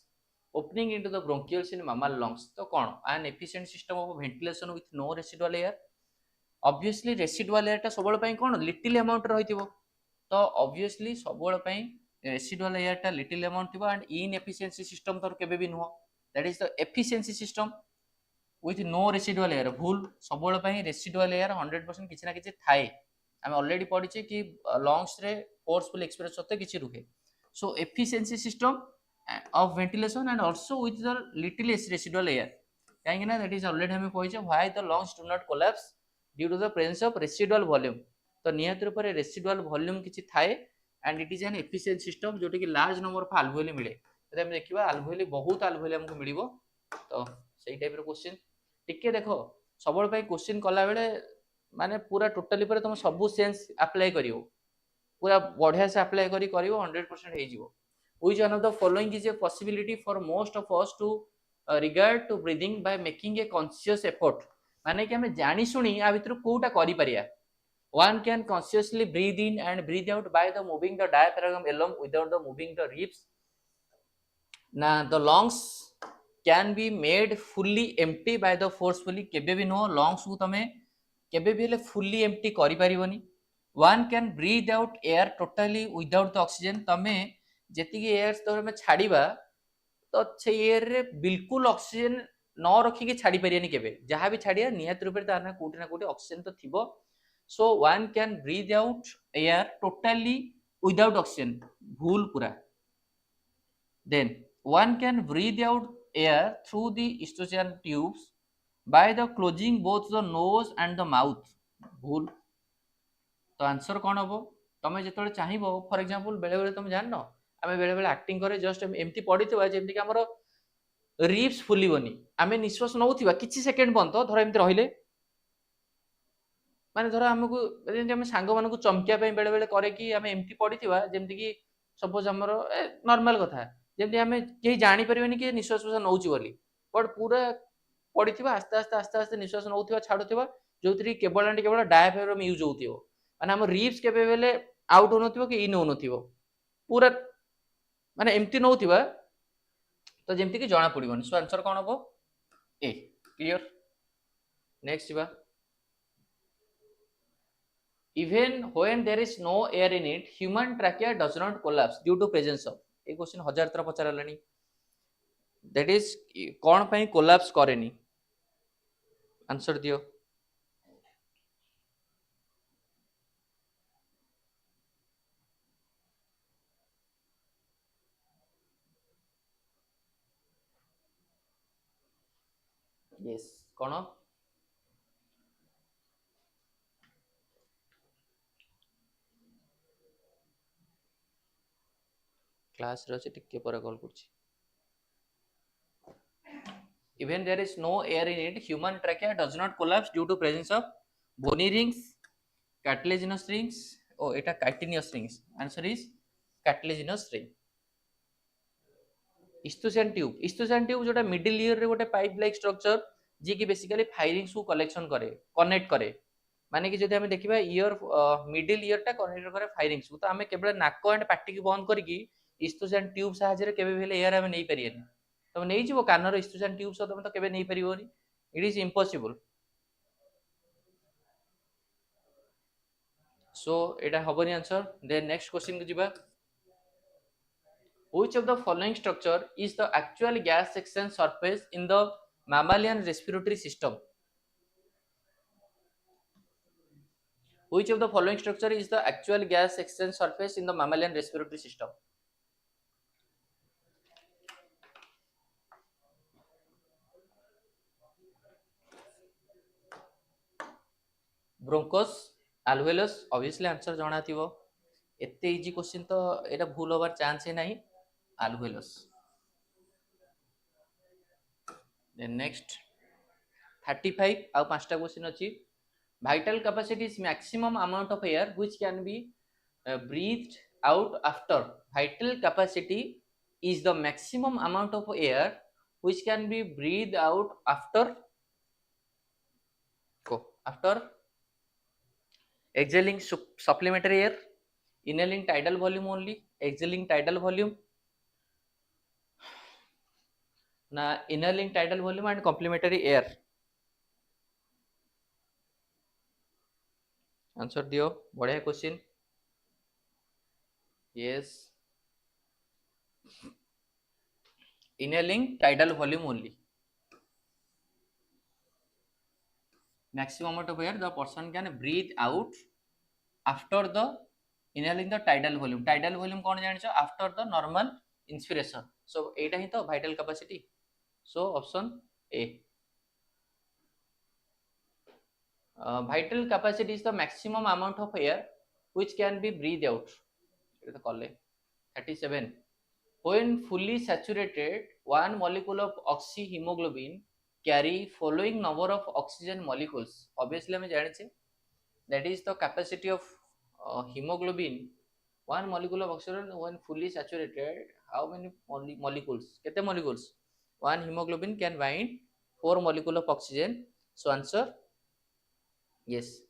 opening into the bronchioles in mammal lungs तो कौन an efficient system of ventilation with no residual air. obviously residual air टा सबल पई कौन little amount रहिथिबो तो obviously सबल पई residual air टा little amount थिबो and inefficiency system तो केबे भी नुहो. that is the efficiency system with no residual air. भूल सबल पई residual air 100% किछि ना किछि थाए. हम ऑलरेडी पढिचे कि लंग्स रे फोर्सफुल एक्सप्रेस होते किछि रुके. सो efficiency system of ventilation and also with the little residual air काहे ना that is already हमें पढिचे why the lungs do not collapse due to the presence of residual volume. तो नियत रूप रे residual volume किछि थाए and it is an efficient system Jote कि large number of alveoli मिले. जदि हम देखिबा alveoli बहुत alveoli हमको मिलिबो तो सही टाइप रो क्वेश्चन टिके देखो सबल पई क्वेश्चन कला बेले माने पूरा टोटली पर तुम सब सेंस अप्लाई करियो पूरा बढ़िया से अप्लाई करियो 100% हे जिवो. which one of the following is a possibility for most of us to regard to breathing by making a conscious effort. माने कि हमें जानी सुनी आ भितर कोटा करि परिया. one can consciously breathe in and breathe out by the moving the diaphragm along without the moving the ribs. ना the lungs can be made fully empty by the forcefully केबे भी नो lungs को तमे केबे भी ले fully empty करि परिबोनी. one can breathe out air totally without the oxygen. तमे जेति की एयर तो में छाड़ीबा तो से एयर रे बिल्कुल ऑक्सीजन न रखी के छाड़ी परियानी केबे जहां भी छाड़िया नियत रूप रे ताना कोठी ना कोठी ऑक्सीजन तो थिबो. so one can breathe out air totally without oxygen भूल पूरा. then one can breathe out air through the eustachian tubes by the closing both the nose and the mouth. भूल. तो आंसर कौन हबो तमे जेतले चाहिबो फॉर एग्जांपल बेले बेले तुम जाननो आमे बेले बेले एक्टिंग करे जस्ट एमती पडितबा जेमती कि हमरो रिब्स फुलिबोनी आमे निश्वास नउथिबा किछि सेकंड बंद धर एमती रहिले माने धर हमकु जेमती हम सांग मानकु चमकिया पे बेले बेले करे कि आमे एमती पडितबा जेमती कि सपोज हमरो नॉर्मल कथा जेमती हमें केही जानि परिबेनी कि निश्वास नउची बोली बट पूरा पडितबा आस्ते आस्ते आस्ते आस्ते निश्वास नउथिबा छाडुथिबा जोतरी केवल एंड केवल डायफ्राम यूज होउथिबो माने हम रिब्स केबे बेले आउट होनथिबो कि इन होनथिबो पूरा माने एमती नउथिबा तो जेमती कि जाना पड़िबोनी. सो आंसर कोन हबो ए. क्लियर. नेक्स्ट बा Even when there is no air in it, human trachea does not collapse due to presence of. ये क्वेश्चन हजार थर पचारालानी. That is कौन ପାଇଁ collapse करेनी? आंसर दियो. Yes, कौन? क्लास रे अछि टिके पर कॉल करछि. Even there is no air in it, human trachea does not collapse due to presence of bony rings, cartilaginous rings. Oh, eta chitinous rings. Answer is cartilaginous ring. Isthmus tube जोटा middle ear रे गोटे pipe like structure जी की basically firings को collection करे, connect करे. माने कि जदि हमें देखिबा ईयर मिडिल ईयर टा कनेक्ट करे फायरिंग्स को, तो हमें केवल नाक एंड पार्टी को बंद करके isthmus ट्यूब साहाय्य रे केबे भेले एयर हमें नहीं परियन. तब नहीं जीवो कानर isthmus ट्यूब सो तब तो केबे नहीं परियोनी. It is impossible. So এটা হবনি आंसर. Then next question को जीबा. Which of the following structure is the actual gas exchange surface in the mammalian respiratory system? Which of the following structure is the actual gas exchange surface in the mammalian respiratory system? Bronchus, alveolus, obviously answer जाना थिवो. एते easy question तो एटा भूल होबार chance ही नहीं. Alveolus. Then next 35 आउ पांचटा question अछि. Vital capacity is maximum amount of air which can be breathed out after. Vital capacity is the maximum amount of air which can be breathed out after exhaling supplementary air, inhaling tidal volume only, exhaling tidal volume, na inhaling tidal volume and complementary air. Answer दियो. बढ़िया question. Yes, inhaling tidal volume only. Maximum amount of air the person can breathe out after the inhaling the tidal volume. Tidal volume कौन जानिछ? After the normal inspiration. So एटा ही तो vital capacity. So option A. Vital capacity is the maximum amount of air which can be breathed out. এটা তো করলে. 37. When fully saturated, one molecule of oxyhemoglobin carry following number of oxygen molecules. Obviously हमें जानिछे that is the capacity of hemoglobin. One molecule of oxygen when fully saturated, how many molecules? Kete molecules? One hemoglobin can bind 4 molecule of oxygen. So answer yes,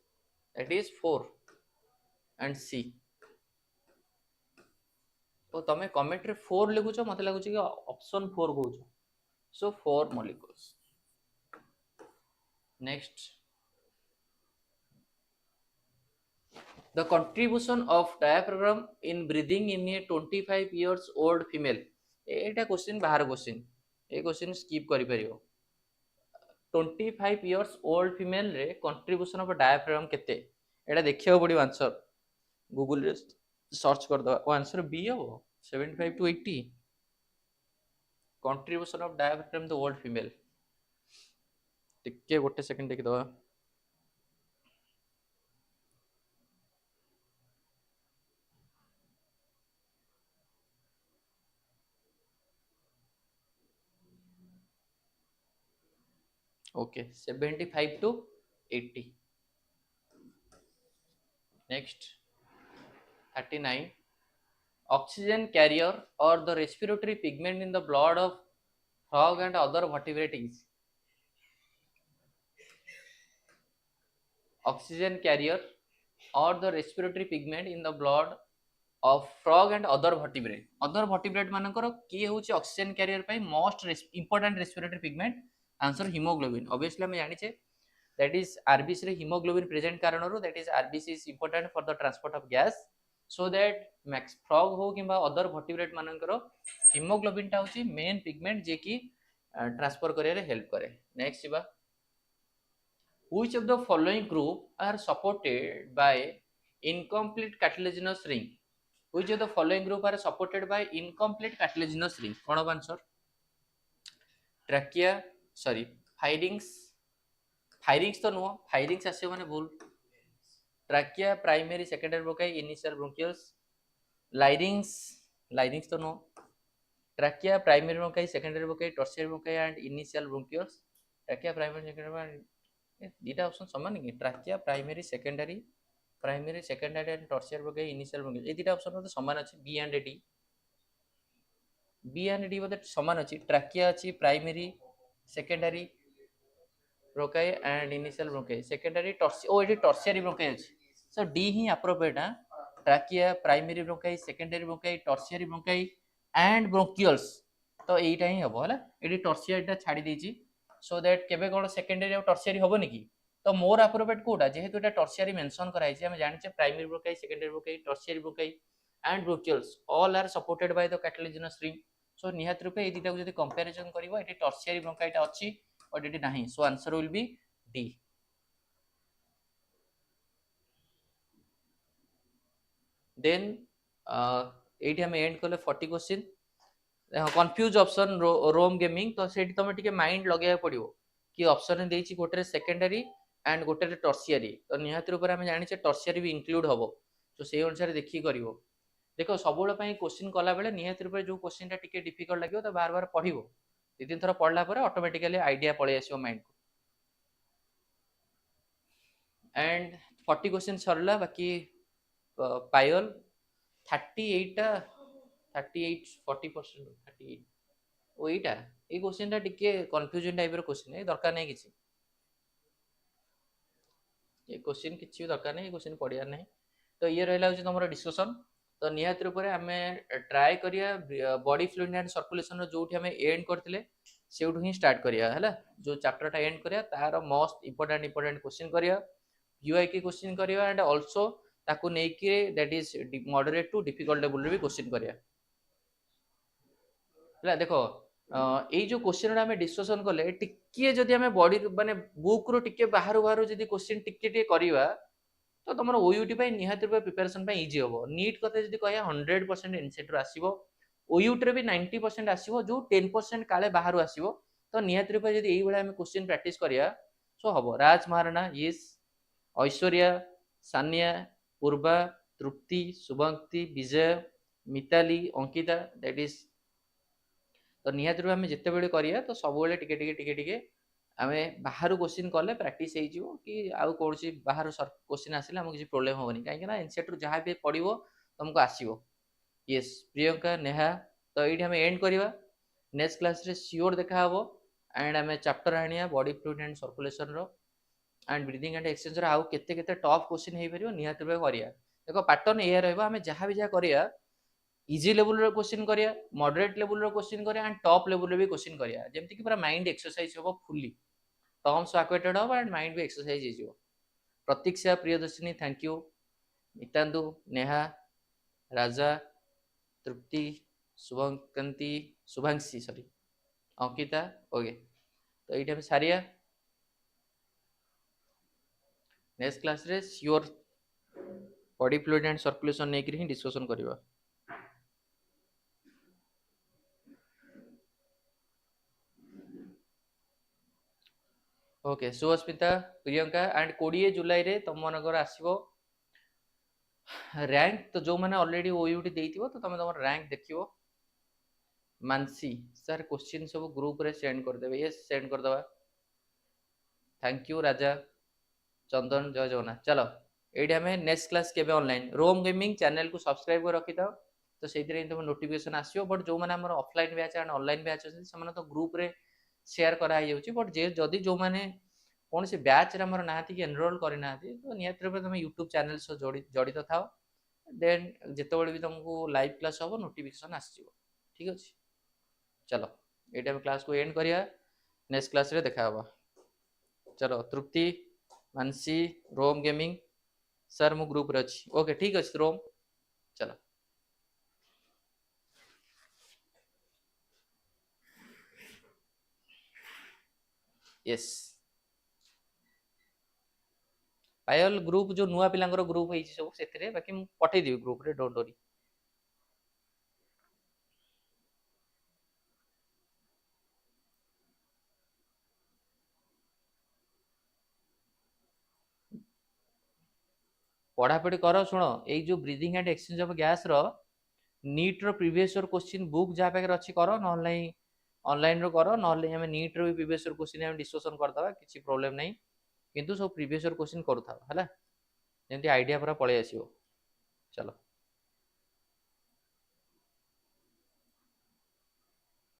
that is 4 and C. तो तमे comment रे 4 लिखुछ, मते लागुछ कि option 4 कहूछ. So 4 molecules. Next, the contribution of diaphragm in breathing in a 25 years old female. Etah question बाहर question. ए question skip करि परियो. 25 years old female रे contribution of diaphragm केते? एटा देखियो पड़ियो आंसर. गूगल रे सर्च कर दो. आंसर बी हो 75 to 80. Contribution of diaphragm to old female. टिके गोटे सेकंड देखि दो. Okay, 75 to 80. Next 39. Oxygen carrier or the respiratory pigment in the blood of frog and other vertebrates. Oxygen carrier or the respiratory pigment in the blood of frog and other vertebrate. Other vertebrate मानकर किए होची oxygen carrier पाई most important respiratory pigment. Answer hemoglobin. Obviously हमें जानी छे that is RBC रे hemoglobin present कारणରୁ that is RBC is important for the transport of gas so that max frog हो किंबा other vertebrate मानकर hemoglobin टा होची main pigment जे कि ट्रांसफर करिया रे हेल्प करे. नेक्स्ट बा which of the following group are supported by incomplete cartilaginous ring. Which of the following group are supported by incomplete cartilaginous ring? कौन होगा आंसर? ट्रैकिया सॉरी फाइरिंग्स फाइरिंग्स तो नुह फाइरिंग्स आसे माने भूल. Trachea primary secondary bronchi initial bronchioles. Larynx larynx तो नुह. Trachea primary bronchi secondary bronchi tertiary bronchi and initial bronchioles. Trachea primary secondary दीटा ऑप्शन समान नहीं. Trachea primary secondary and tertiary bronchi initial bronchioles ए दीटा ऑप्शन तो समान अछि. बी एंड डी बोधे समान अच्छी. ट्रैकिया अच्छी primary secondary bronchi and initial bronchi secondary tertiary bronchi अच्छी. सो डी ही appropriate. Trachea primary bronchi secondary bronchi tertiary bronchi and bronchioles तो एटा ही हबो हला. एडी टर्शियरीटा छाडी देछि सो दैट केबे कोन सेकेंडरी और टर्शियरी हबोनी की. तो मोर अप्रोप्रिएट कोटा जेहेतु एटा टर्शियरी मेंशन कराई छै. हम जानि छै primary bronchi secondary bronchi tertiary bronchi and bronchioles all are supported by the cartilaginous ring. So निहात रूपे ए दिटा को जदी कंपैरिजन करबो एटी टर्शियरी ब्रोंकाइटा अछि और एटी नाही. So answer will be D. Then एटी हम एंड करले 40 क्वेश्चन. कंफ्यूज ऑप्शन रोम गेमिंग तो सेठी तमे टिके माइंड लगाया पड़िबो कि ऑप्शन देछि गोटे सेकेंडरी एंड गोटे टर्शियरी. तो निहात रूपे हम जानि छै टर्शियरी भी इंक्लूड हबो. तो से अनुसार देखि करिवो. देखो सब क्वेश्चन कला बेले निहात रूपे जो क्वेश्चन टा टिके डिफिकल्ट लगियो तो बार बार पढ़िबो. दि तीन थर पढ़ला पर ऑटोमेटिकली आइडिया पळे आसीबो माइंड को. एंड 40 क्वेश्चन सरला. बाकी पायल 38 टा 38 40% 38 ओ एटा ए क्वेश्चन टा टिके कंफ्यूजन टाइप रो क्वेश्चन है. दरकार नै किछि ये क्वेश्चन किछि दरकार नै. क्वेश्चन पढ़ियार नै. तो ये रहला होछि तमरो डिस्कशन. तो निहात रूपे आम ट्राए करिया बॉडी फ्लूइड एंड सर्कुलेशन जो आम एंड करथिले सेउठु ही स्टार्ट करिया हला. जो चैप्टर टा एंड करिया तार मोस्ट इंपोर्टेंट क्वेश्चन करिया यूआईके क्वेश्चन करिया एंड आल्सो ताकू नै कि that is moderate to difficult level रे भी क्वेश्चन करिया हला. देखो एई जो क्वेश्चन आम डिस्कशन कले टिके जदी आम बॉडी माने बुक रो टिके बाहर बाहर जदी क्वेश्चन टिके टिके करिवा तो तुम ओयूटी निहाती रूप प्रिपेरेसन इजी हम. नीट कथा जी कह 100% एनसीटी आसो. ओयूटी भी 90% आसो जो 10% काले बाहर आसो. तो निहाती रूप जब यही क्वेश्चन प्रैक्टिस करिया सो हम. Raj Maharana yes Aishwarya Sania Purva Tripti Shubhankti Vijay Mitali Ankita that is. तो निहाती रूप आम जिते बड़े करिया तो सब टिके टिके टिके टिके आमे बाहर क्वेश्चन कले प्रैक्टिस हो कि आउ कौन बाहर क्वेश्चन आसिले आमको किसी प्रोब्लेम होनी कहीं एनसीटी जहाँ भी पढ़ो तुमको आसो. यस प्रियंका नेहा. तो ये आम एंड करवा. नेक्स्ट क्लास रे सियोर देखा हम एंड आम चैप्टर आनिया बॉडी फ्लूइड एंड सर्कुलेशन रो एंड ब्रीदिंग एंड एक्सचेंज रो आउ केते केते टफ क्वेश्चन हो पार निहाती रूप करिया. देखो पैटर्न ये रहा आम जहाँ भी जहाँ करिया इजी लेवल रो क्वेश्चन करिया मॉडरेट लेवल रो क्वेश्चन करिया एंड टॉप लेवल रो भी क्वेश्चन करिया जेमति कि पूरा माइंड एक्सरसाइज हो फुल्ली. टर्म्स एक्वेटेड हो एंड माइंड भी एक्सरसाइज हो. Pratiksha Priyadarshini thank you. Nitandu Neha Raja Tripti Shubhankanti Shubhanshi sorry Ankita okay. तो ये सारिया नेक्स्ट क्लास रे सियोर बॉडी फ्लूइड एंड सर्कुलेशन नेकरी ही डिस्कशन करबा. ओके सुस्मिता प्रियंका एंड 20 जुलाई रे तुम मनकर आसीबो रैंक. तो जो मैंने ऑलरेडी ओयूटी देइथिबो तो तुम तमर रैंक देखिबो. मानसी सर क्वेश्चन सब ग्रुप रे सेंड कर देबे. यस सेंड कर दबा. थैंक यू राजा चंदन जय जगन्नाथ. चलो ये आम नेक्स्ट क्लास के ऑनलाइन रोम गेमिंग चैनल को सब्सक्राइब कर रखी था. तो से तुम नोटिफिकेशन आसो. बट जो मैंने offline batch and online batch अच्छे से तो ग्रुप रे शेयर कराई. बट जे जदि जो मैंने कौन से बैच रे हमर नाती कि एनरोल करना तो निहत रूप तुम यूट्यूब चैनल सह जड़ित था. देन जिते भी तुमको लाइव क्लास हम नोटिफिकेशन आसो. ठीक अच्छे. चलो ये क्लास को एंड करिया. नेक्स्ट क्लास रे देखा होगा. चलो तृप्ति मानसी रोम गेमिंग सर मु ग्रुप रे अछि ओके ठीक अछि रोम चलो यस पायल ग्रुप जो नुआ पिलांगर ग्रुप ହେଇଛି ସବୁ ସେଥିରେ ବାକି ମୁଁ ପଠେଇ देबी ग्रुप रे डोंट वरी पढ़ापढ़ी कर शुण एई जो breathing and exchange of gas रो नीट रो प्रीवियस ईयर क्वेश्चन बुक जहाँ पाखे अच्छी कर ना ऑनलाइन रो कर ना नीट रो प्रीवियस ईयर क्वेश्चन हम डिस्कशन करदबा किसी प्रॉब्लम नहीं किंतु सब प्रीवियस ईयर क्वेश्चन करूथा हैला जेमती आइडिया पूरा पळै आसीबो चलो